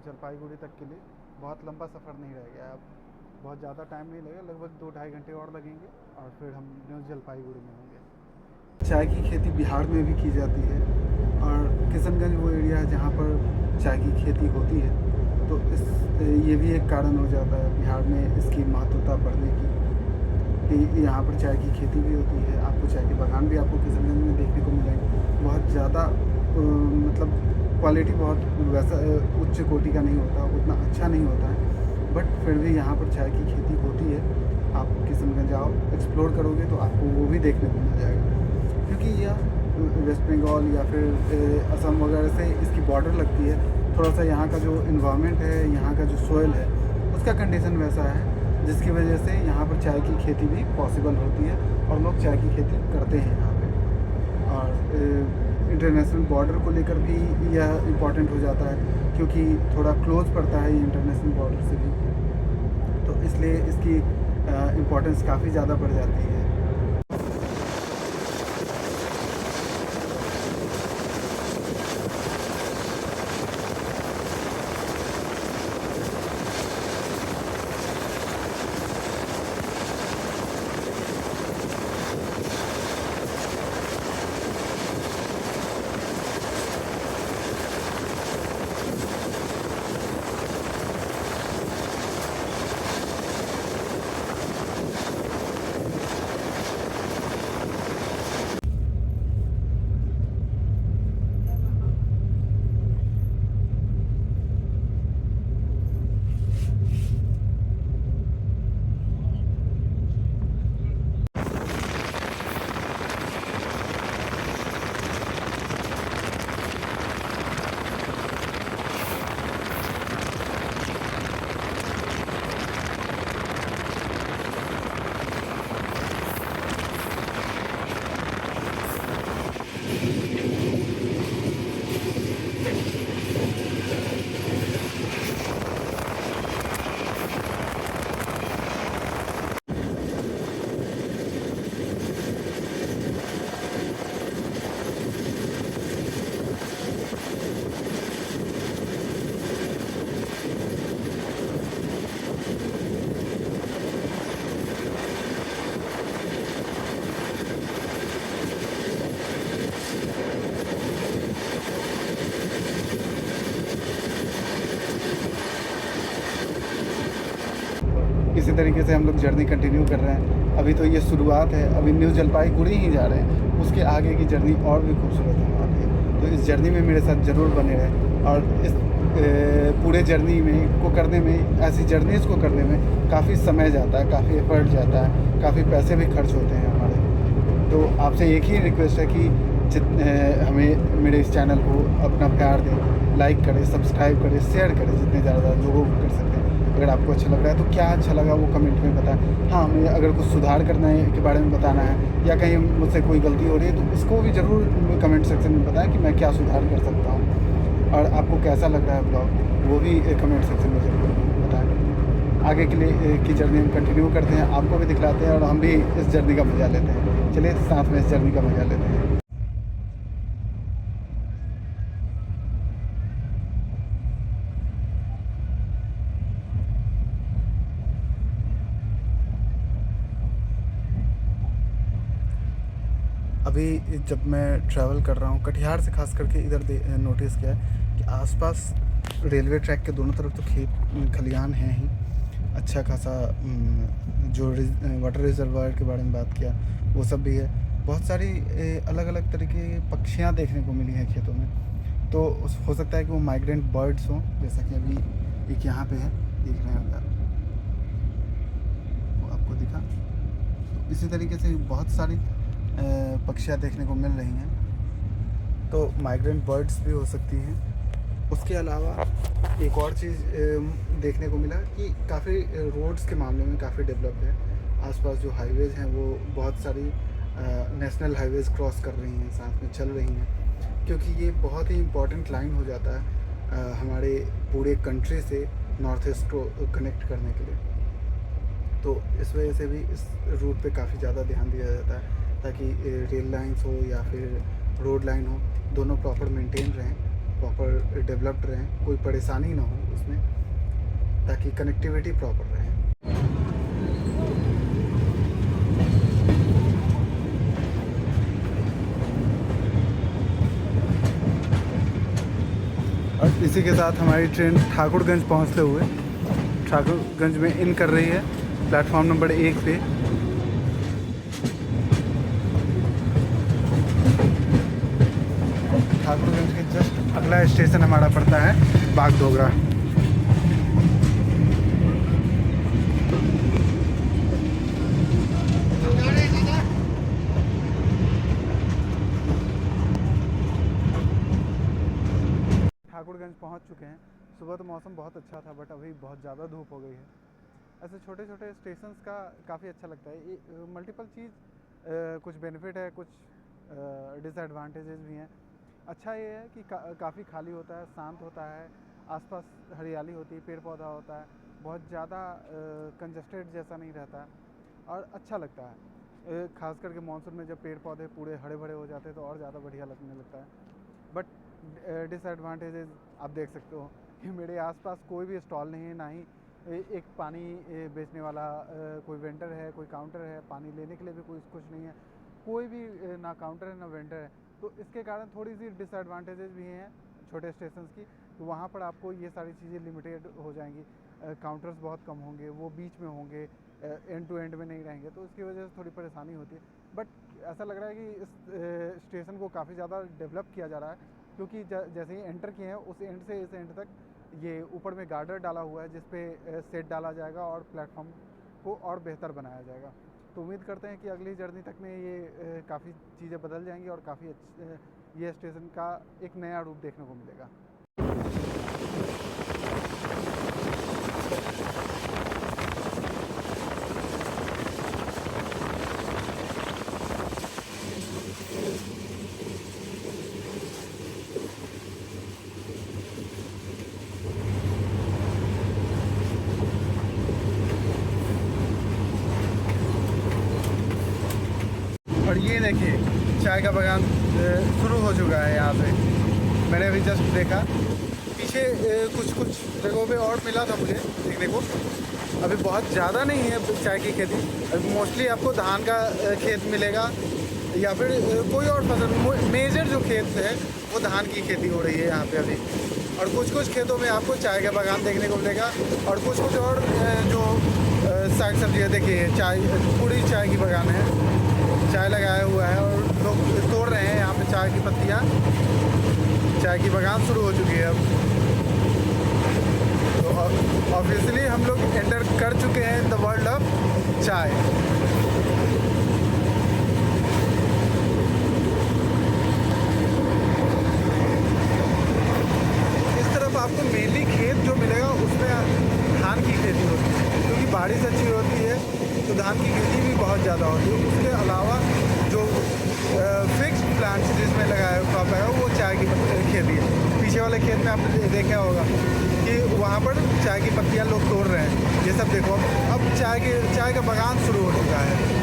जलपाईगुड़ी तक के लिए बहुत लंबा सफ़र नहीं रह गया है। अब बहुत ज़्यादा टाइम नहीं लगेगा, लगभग 2-2.5 घंटे और लगेंगे, और फिर हम न्यू जलपाईगुड़ी में होंगे। चाय की खेती बिहार में भी की जाती है, और किशनगंज वो एरिया है जहाँ पर चाय की खेती होती है। तो ये भी एक कारण हो जाता है बिहार में इसकी महत्वता बढ़ने की, कि यहाँ पर चाय की खेती भी होती है। आपको चाय के बागान भी आपको किशनगंज में देखने को मिलेंगे। बहुत ज़्यादा मतलब क्वालिटी बहुत वैसा उच्च कोटि का नहीं होता, उतना अच्छा नहीं होता है, बट फिर भी यहाँ पर चाय की खेती होती है। आप किशनगंज आओ, एक्सप्लोर करोगे तो आपको वो भी देखने को मिल जाएगा, क्योंकि यह वेस्ट बंगाल या फिर असम वगैरह से इसकी बॉर्डर लगती है। थोड़ा सा यहाँ का जो इन्वायरमेंट है, यहाँ का जो सोयल है, उसका कंडीशन वैसा है, जिसकी वजह से यहाँ पर चाय की खेती भी पॉसिबल होती है, और लोग चाय की खेती करते हैं यहाँ पे। और इंटरनेशनल बॉर्डर को लेकर भी यह इम्पॉर्टेंट हो जाता है, क्योंकि थोड़ा क्लोज पड़ता है ये इंटरनेशनल बॉर्डर से भी, तो इसलिए इसकी इम्पोर्टेंस काफ़ी ज़्यादा बढ़ जाती है। तरीके से हम लोग जर्नी कंटिन्यू कर रहे हैं। अभी तो ये शुरुआत है, अभी न्यू जलपाईगुड़ी ही जा रहे हैं, उसके आगे की जर्नी और भी खूबसूरत होने वाली है। तो इस जर्नी में मेरे साथ ज़रूर बने रहें और इस पूरे जर्नी में को करने में, ऐसी जर्नीज़ को करने में काफ़ी समय जाता है, काफ़ी एफर्ट जाता है, काफ़ी पैसे भी खर्च होते हैं हमारे। तो आपसे एक ही रिक्वेस्ट है कि हमें मेरे इस चैनल को अपना प्यार दें, लाइक करें, सब्सक्राइब करें, शेयर करें जितने ज़्यादा लोगों को कर सकते हैं। अगर आपको अच्छा लग रहा है तो क्या अच्छा लगा वो कमेंट में बताएं। हाँ, हमें अगर कुछ सुधार करना है के बारे में बताना है या कहीं मुझसे कोई गलती हो रही है तो उसको भी ज़रूर कमेंट सेक्शन में बताएं कि मैं क्या सुधार कर सकता हूँ। और आपको कैसा लग रहा है ब्लॉग वो भी कमेंट सेक्शन में ज़रूर बताएं। आगे के लिए की जर्नी हम कंटिन्यू करते हैं, आपको भी दिखलाते हैं और हम भी इस जर्नी का मज़ा लेते हैं। चलिए साथ में इस जर्नी का मज़ा लेते हैं। अभी जब मैं ट्रैवल कर रहा हूँ कटिहार से, खास करके इधर नोटिस किया है कि आसपास रेलवे ट्रैक के दोनों तरफ तो खेत खलिहान हैं ही। अच्छा खासा जो वाटर रिजर्वायर के बारे में बात किया वो सब भी है। बहुत सारी अलग अलग तरीके की पक्षियाँ देखने को मिली हैं खेतों में। तो हो सकता है कि वो माइग्रेंट बर्ड्स हों, जैसा कि अभी एक यहाँ पे है, देख रहे हैं आप, वो आपको दिखा। तो इसी तरीके से बहुत सारी पक्षियाँ देखने को मिल रही हैं। तो माइग्रेंट बर्ड्स भी हो सकती हैं। उसके अलावा एक और चीज़ देखने को मिला कि काफ़ी रोड्स के मामले में काफ़ी डेवलप्ड है। आसपास जो हाईवेज़ हैं वो बहुत सारी नेशनल हाईवेज़ क्रॉस कर रही हैं, साथ में चल रही हैं, क्योंकि ये बहुत ही इम्पॉर्टेंट लाइन हो जाता है हमारे पूरे कंट्री से नॉर्थ ईस्ट को कनेक्ट करने के लिए। तो इस वजह से भी इस रूट पे काफ़ी ज़्यादा ध्यान दिया जाता है ताकि रेल लाइंस हो या फिर रोड लाइन हो, दोनों प्रॉपर मेंटेन रहें, प्रॉपर डेवलप्ड रहें, कोई परेशानी ना हो उसमें, ताकि कनेक्टिविटी प्रॉपर रहे। और इसी के साथ हमारी ट्रेन ठाकुरगंज पहुंचते हुए ठाकुरगंज में इन कर रही है, प्लेटफॉर्म नंबर 1 पे। ठाकुरगंज के जस्ट अगला स्टेशन हमारा पड़ता है बागडोगरा। ठाकुरगंज पहुंच चुके हैं। सुबह तो मौसम बहुत अच्छा था बट अभी बहुत ज़्यादा धूप हो गई है। ऐसे छोटे छोटे स्टेशंस का काफ़ी अच्छा लगता है। ये मल्टीपल चीज़, कुछ बेनिफिट है, कुछ डिसएडवांटेजेस भी हैं। अच्छा ये है कि काफ़ी खाली होता है, शांत होता है, आसपास हरियाली होती है, पेड़ पौधा होता है, बहुत ज़्यादा कंजस्टेड जैसा नहीं रहता और अच्छा लगता है। ख़ास करके मानसून में जब पेड़ पौधे पूरे हरे भरे हो जाते हैं तो और ज़्यादा बढ़िया लगने लगता है। बट डिसएडवांटेजेस आप देख सकते हो कि मेरे आसपास कोई भी स्टॉल नहीं है, ना ही एक पानी बेचने वाला कोई वेंडर है, कोई काउंटर है, पानी लेने के लिए भी कोई कुछ नहीं है, कोई भी ना काउंटर है ना वेंडर है। तो इसके कारण थोड़ी सी डिसएडवांटेजेस भी हैं छोटे स्टेशंस की। तो वहाँ पर आपको ये सारी चीज़ें लिमिटेड हो जाएंगी, काउंटर्स बहुत कम होंगे, वो बीच में होंगे, एंड टू एंड में नहीं रहेंगे, तो इसकी वजह से थोड़ी परेशानी होती है। बट ऐसा लग रहा है कि इस स्टेशन को काफ़ी ज़्यादा डेवलप किया जा रहा है, क्योंकि जैसे ही एंटर किए हैं उस एंड से इस एंड तक ये ऊपर में गार्डर डाला हुआ है जिस पे सेट डाला जाएगा और प्लेटफॉर्म को और बेहतर बनाया जाएगा। तो उम्मीद करते हैं कि अगली जर्नी तक में ये काफ़ी चीज़ें बदल जाएंगी और काफ़ी ये स्टेशन का एक नया रूप देखने को मिलेगा। और ये देखिए चाय का बागान शुरू हो चुका है यहाँ पे। मैंने अभी जस्ट देखा पीछे कुछ कुछ जगहों पे और मिला था मुझे देखने को। अभी बहुत ज़्यादा नहीं है चाय की खेती, अभी मोस्टली आपको धान का खेत मिलेगा या फिर कोई और फसल। मेजर जो खेत है वो धान की खेती हो रही है यहाँ पे अभी, और कुछ कुछ खेतों में आपको चाय का बागान देखने को मिलेगा और कुछ कुछ और जो साग सब्जियाँ देखिए, चाय, पूरी चाय की बागान है, चाय लगाया हुआ है और लोग तोड़ रहे हैं यहाँ पे चाय की पत्तियाँ। चाय की बागान शुरू हो चुकी है अब। तो ऑब्वियसली हम लोग एंटर कर चुके हैं द वर्ल्ड ऑफ चाय। इस तरफ आपको मेनली खेत जो मिलेगा उसमें धान की खेती होती है, क्योंकि बारिश अच्छी होती है तो धान की खेती भी बहुत ज़्यादा होती है। उसके अलावा जो फिक्स्ड प्लांट्स जिसमें लगाया क्रॉप है वो चाय की खेती है। पीछे वाले खेत में आपने देखा होगा कि वहाँ पर चाय की पत्तियाँ लोग तोड़ रहे हैं। ये सब देखो, अब चाय का बागान शुरू हो चुका है।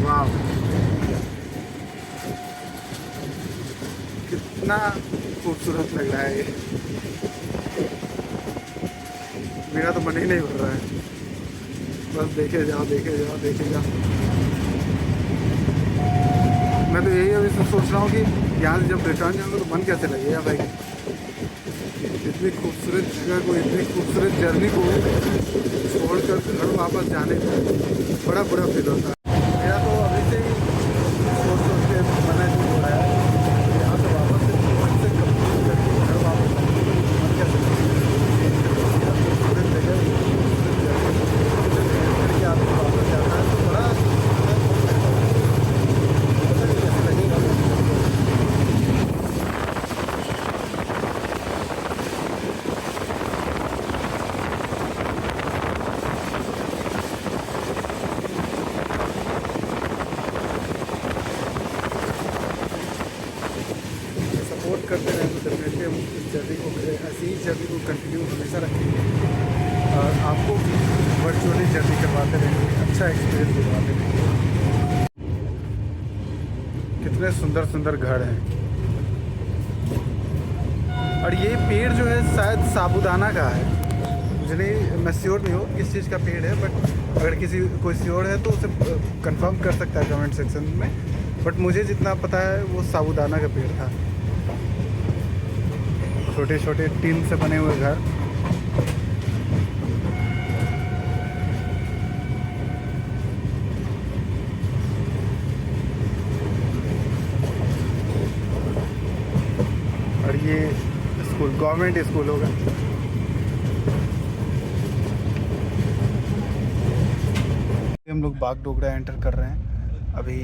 वाह, कितना खूबसूरत लग रहा है ये। मेरा तो मन ही नहीं भर रहा है, बस देखे जाओ देखे जाओ देखे जाओ। मैं तो यही अभी सोच रहा हूँ कि यहाँ से जब रिटर्न जाऊँगा तो मन कैसे लगेगा भाई। इतनी खूबसूरत जगह को, इतनी खूबसूरत जर्नी को छोड़कर घर वापस जाने में बड़ा बुरा फील होता है। मेरा तो अभी से ही सोच के मन नहीं हो रहा है यहाँ से वापस से कंप्लीट करके घर वापस मन कैसे लगेगा। खूबसूरत जगह, खूबसूरत जर्नी करके आदमी वापस जाता है तो बड़ा पता नहीं कैसे लगेगा। सपोर्ट करते रहें तो डेफिनेटली हम इस जर्नी को, ऐसी ही जर्नी को कंटिन्यू हमेशा रखेंगे और आपको भी वर्चुअली जर्नी करवाते रहेंगे, अच्छा एक्सपीरियंस दिलवाते रहेंगे। कितने सुंदर सुंदर घर हैं। और ये पेड़ जो है शायद साबूदाना का है, मुझे नहीं, मैं श्योर नहीं हूँ किस चीज़ का पेड़ है, बट अगर किसी कोई श्योर है तो उसे कंफर्म कर सकता है कमेंट सेक्शन में। बट मुझे जितना पता है वो साबूदाना का पेड़ था। छोटे छोटे टीन से बने हुए घर। और ये स्कूल गवर्नमेंट स्कूल होगा। हम लोग बागडोगरा एंटर कर रहे हैं। अभी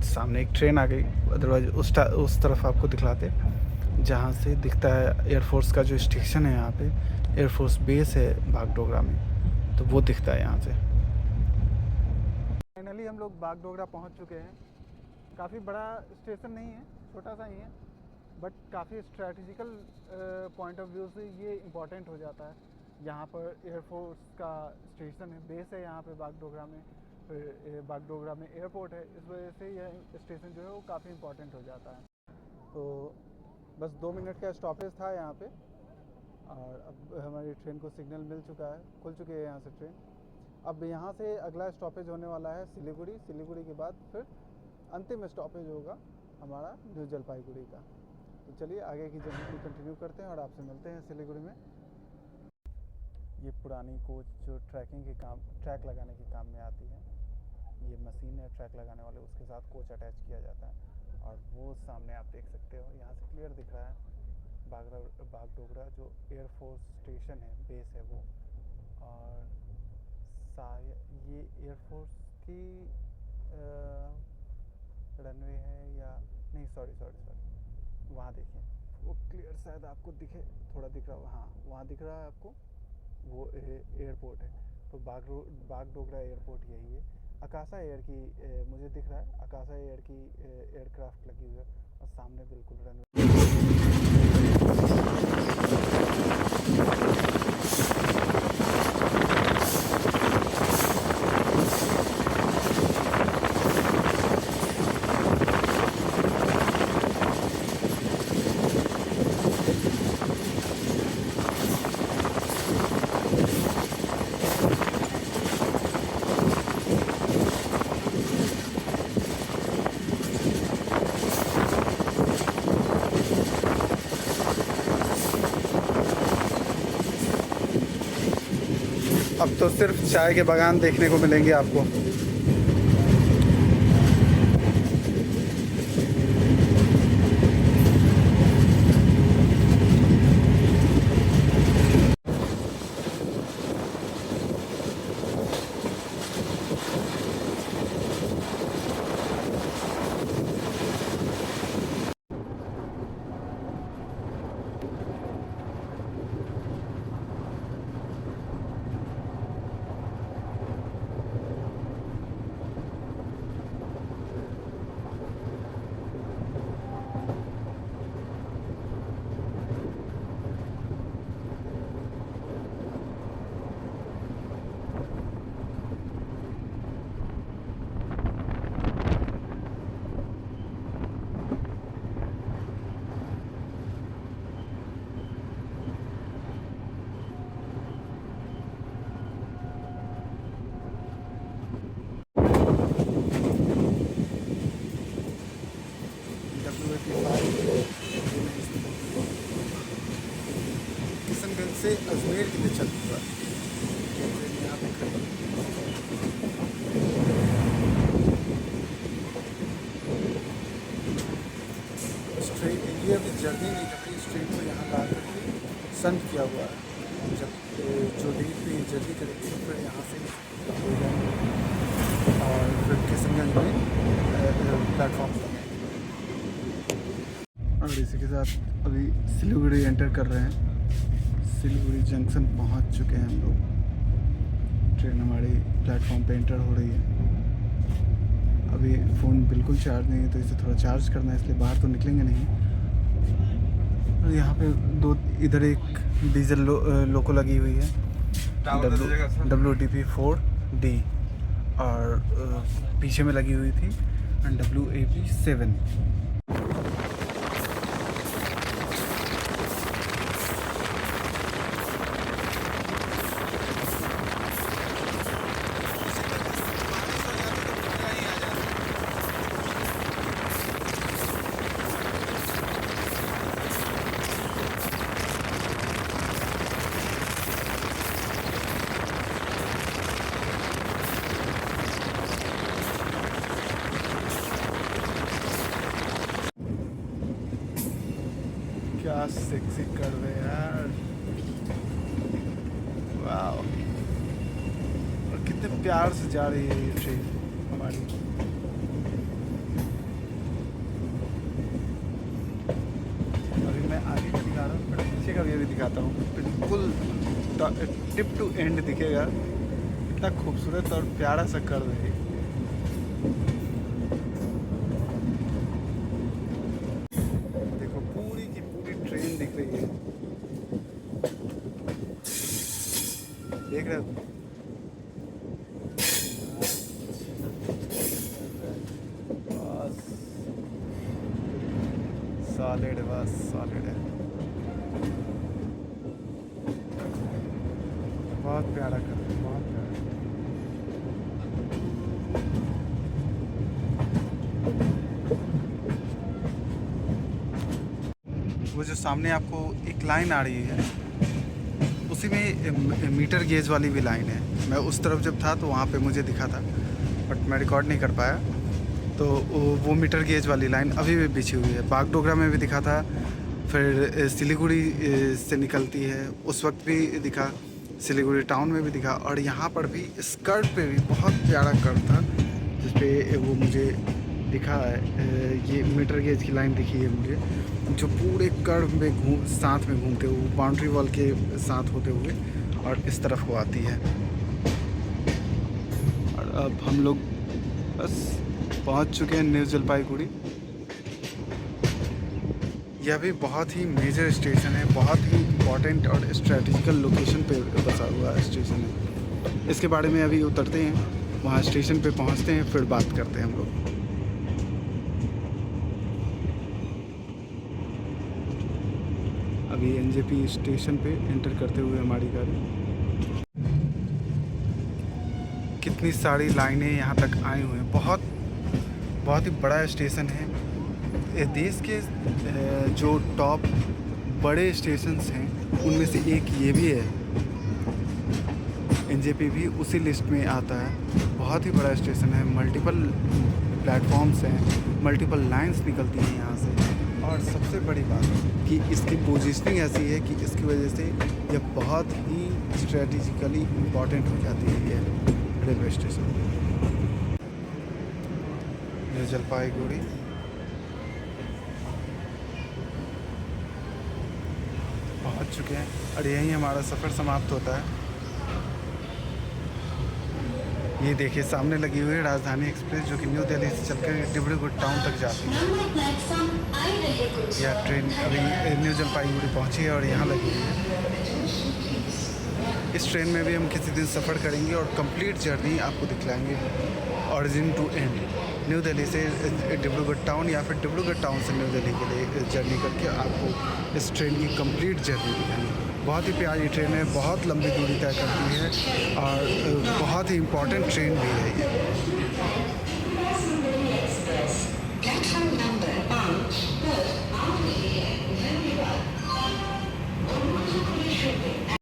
सामने एक ट्रेन आ गई, अदरवाइज उस तरफ आपको दिखलाते, जहाँ से दिखता है एयरफोर्स का जो स्टेशन है, यहाँ पे एयरफोर्स बेस है बागडोगरा में, तो वो दिखता है यहाँ से। फाइनली हम लोग बागडोगरा पहुँच चुके हैं। काफ़ी बड़ा स्टेशन नहीं है, छोटा सा ही है, बट काफ़ी स्ट्रैटेजिकल पॉइंट ऑफ व्यू से ये इम्पोर्टेंट हो जाता है। यहाँ पर एयरफोर्स का स्टेशन है, बेस है यहाँ पे बागडोगरा में, फिर बागडोगरा में एयरपोर्ट है, इस वजह से यह स्टेशन जो है वो काफ़ी इम्पोर्टेंट हो जाता है। तो बस 2 मिनट का स्टॉपेज था यहाँ पे और अब हमारी ट्रेन को सिग्नल मिल चुका है, खुल चुकी है यहाँ से ट्रेन। अब यहाँ से अगला स्टॉपेज होने वाला है सिलीगुड़ी। सिलीगुड़ी के बाद फिर अंतिम स्टॉपेज होगा हमारा न्यू जलपाईगुड़ी का। तो चलिए आगे की जर्नी को कंटिन्यू करते हैं और आपसे मिलते हैं सिलीगुड़ी में। ये पुरानी कोच जो ट्रैक लगाने के काम में आती है, ये मशीन है ट्रैक लगाने वाले, उसके साथ कोच अटैच किया जाता है। और वो सामने आप देख सकते हो, यहाँ से क्लियर दिख रहा है बागडोगरा जो एयरफोर्स स्टेशन है, बेस है वो। और शायद ये एयरफोर्स की रनवे है या नहीं, सॉरी वहाँ देखिए वो क्लियर शायद आपको दिखे, थोड़ा दिख रहा हो, हाँ वहाँ दिख रहा है आपको, वो एयरपोर्ट है। तो बागडोगरा एयरपोर्ट यही है। अकाशा एयर की मुझे दिख रहा है, अकाशा एयर की एयरक्राफ्ट लगी हुई है, और सामने बिल्कुल रनवे। अब तो सिर्फ चाय के बागान देखने को मिलेंगे आपको। किशनगंज से अजमेर के लिए चल रहा है। यहाँ पे खड़ी है। स्ट्रेट ये अभी जर्नी नहीं कर रही, स्ट्रेट को यहाँ ला करके संट किया हुआ है। जब जो डील पे जर्नी करेगी तो फिर यहाँ से हो जाएंगे और फिर किशनगंज में प्लेटफॉर्म लगेंगे। और इसी के साथ अभी सिलीगुड़ी एंटर कर रहे हैं। सिलीगुड़ी जंक्शन पहुंच चुके हैं हम लोग। ट्रेन हमारी प्लेटफॉर्म पे एंटर हो रही है। अभी फ़ोन बिल्कुल चार्ज नहीं है, तो इसे थोड़ा चार्ज करना है, इसलिए बाहर तो निकलेंगे नहीं। और यहाँ पे दो, इधर एक डीजल लोको लगी हुई है, WTP 4D, और पीछे में लगी हुई थी WAP 7। क्या सेक्सी कर रहे यार, वाह। और कितने प्यार से जा रही है ये ट्रेन हमारी। अभी मैं आगे का दिखा रहा हूँ, फिर पीछे का भी अभी दिखाता हूँ। बिल्कुल टिप टू एंड दिखेगा, इतना खूबसूरत और प्यारा सा कर रही है। दिख रही है, देख रहे हो? बस सॉलिड, बस सॉलिड है, बहुत प्यारा कर रहे हैं, बहुत प्यारा। वो जो सामने आपको एक लाइन आ रही है, उसी में मीटर गेज वाली भी लाइन है। मैं उस तरफ जब था तो वहाँ पे मुझे दिखा था, बट मैं रिकॉर्ड नहीं कर पाया। तो वो मीटर गेज वाली लाइन अभी भी बिछी हुई है। बागडोगरा में भी दिखा था, फिर सिलीगुड़ी से निकलती है, उस वक्त भी दिखा, सिलीगुड़ी टाउन में भी दिखा, और यहाँ पर भी स्कर्ट पे भी बहुत प्यारा कर्व था, जिस पे वो मुझे दिखा है, ये मीटर गेज की लाइन दिखी है मुझे, जो पूरे कर्व में साथ में घूमते हुए बाउंड्री वॉल के साथ होते हुए और इस तरफ को आती है। और अब हम लोग बस पहुंच चुके हैं न्यू जलपाईगुड़ी। यह भी बहुत ही मेजर स्टेशन है, बहुत ही इम्पोर्टेंट और स्ट्रेटेजिकल लोकेशन पे बसा हुआ स्टेशन है। इसके बारे में अभी उतरते हैं, वहाँ स्टेशन पे पहुँचते हैं, फिर बात करते हैं हम लोग। अभी एनजेपी स्टेशन पे एंटर करते हुए हमारी गाड़ी, कितनी सारी लाइनें यहाँ तक आई हुई हैं। बहुत ही बड़ा स्टेशन है। देश के जो टॉप बड़े स्टेशंस हैं उनमें से एक ये भी है। एनजेपी भी उसी लिस्ट में आता है। बहुत ही बड़ा स्टेशन है, मल्टीपल प्लेटफॉर्म्स हैं, मल्टीपल लाइंस निकलती हैं यहाँ से। और सबसे बड़ी बात कि इसकी पोजीशनिंग ऐसी है कि इसकी वजह से यह बहुत ही स्ट्रेटेजिकली इम्पॉर्टेंट हो जाती है ये रेलवे स्टेशन। न्यू जलपाईगुड़ी पहुँच चुके हैं और यहीं हमारा सफ़र समाप्त होता है। ये देखिए सामने लगी हुई है राजधानी एक्सप्रेस, जो कि न्यू दिल्ली से चलकर डिब्रूगढ़ टाउन तक जाती है। यह ट्रेन अभी न्यू जलपाईगुड़ी पहुंची है और यहाँ लगी हुई है। इस ट्रेन में भी हम किसी दिन सफ़र करेंगे और कंप्लीट जर्नी आपको दिखलाएंगे, origin to end, new Delhi से डिब्रूगढ़ टाउन या फिर डिब्रूगढ़ टाउन से न्यू दिल्ली के लिए जर्नी करके आपको इस ट्रेन की कंप्लीट जर्नी दिखाएंगे। बहुत ही प्यारी ट्रेन है, बहुत लंबी दूरी तय करती है और बहुत ही इम्पोर्टेंट ट्रेन भी है ये।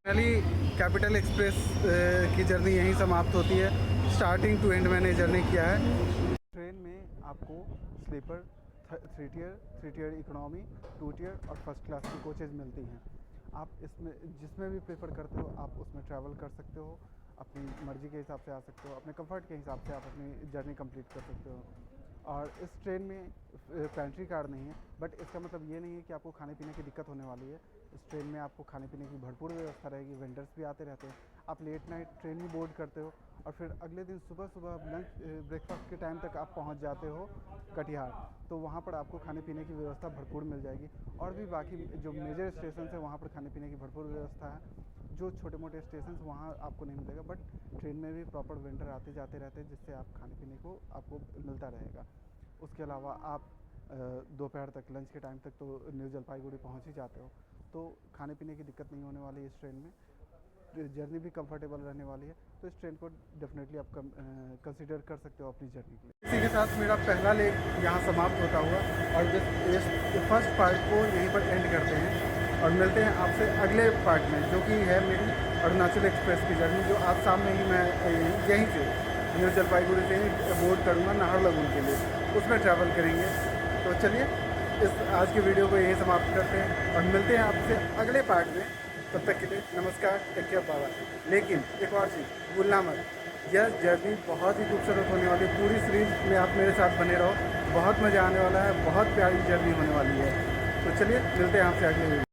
फाइनली कैपिटल एक्सप्रेस की जर्नी यहीं समाप्त होती है। स्टार्टिंग टू एंड मैंने जर्नी किया है। ट्रेन में आपको sleeper, three tier economy, 2 tier और फर्स्ट क्लास की कोचेज़ मिलती हैं। आप इसमें जिसमें भी प्रेफर करते हो आप उसमें ट्रैवल कर सकते हो, अपनी मर्ज़ी के हिसाब से आ सकते हो, अपने कंफर्ट के हिसाब से आप अपनी जर्नी कंप्लीट कर सकते हो। और इस ट्रेन में पेंट्री कार नहीं है, बट इसका मतलब ये नहीं है कि आपको खाने पीने की दिक्कत होने वाली है। इस ट्रेन में आपको खाने पीने की भरपूर व्यवस्था रहेगी, वेंडर्स भी आते रहते हैं। आप लेट नाइट ट्रेन ही बोर्ड करते हो और फिर अगले दिन सुबह लंच ब्रेकफास्ट के टाइम तक आप पहुंच जाते हो कटिहार, तो वहाँ पर आपको खाने पीने की व्यवस्था भरपूर मिल जाएगी। और भी बाकी जो मेजर स्टेशन है वहाँ पर खाने पीने की भरपूर व्यवस्था है। जो छोटे मोटे स्टेशन वहाँ आपको नहीं मिलेगा, बट ट्रेन में भी प्रॉपर वेंडर आते जाते रहते हैं, जिससे आप खाने पीने को आपको मिलता रहेगा। उसके अलावा आप दोपहर तक, लंच के टाइम तक तो न्यू जलपाईगुड़ी पहुँच ही जाते हो, तो खाने पीने की दिक्कत नहीं होने वाली इस ट्रेन में। जर्नी भी कंफर्टेबल रहने वाली है, तो इस ट्रेन को डेफिनेटली आप कंसिडर कर सकते हो अपनी जर्नी के लिए। इसी के साथ मेरा पहला लेग यहाँ समाप्त होता हुआ और इस फर्स्ट पार्ट को यहीं पर एंड करते हैं और मिलते हैं आपसे अगले पार्ट में, जो कि है मेरी अरुणाचल एक्सप्रेस की जर्नी, जो आज शाम में ही मैं यहीं से न्यू जलपाईगुड़ी से ही बोर्ड करूँगा नाहरलगुन के लिए, उसमें ट्रैवल करेंगे। तो चलिए इस आज की वीडियो को यहीं समाप्त करते हैं और मिलते हैं आपसे अगले पार्ट में। तब तक के लिए नमस्कार, टेक केयर, बाय बाय। लेकिन एक और चीज़ भूलना मत, यह जर्नी बहुत ही खूबसूरत होने वाली है। पूरी सीरीज में आप मेरे साथ बने रहो, बहुत मज़ा आने वाला है, बहुत प्यारी जर्नी होने वाली है। तो चलिए मिलते हैं आपसे अगले वीडियो।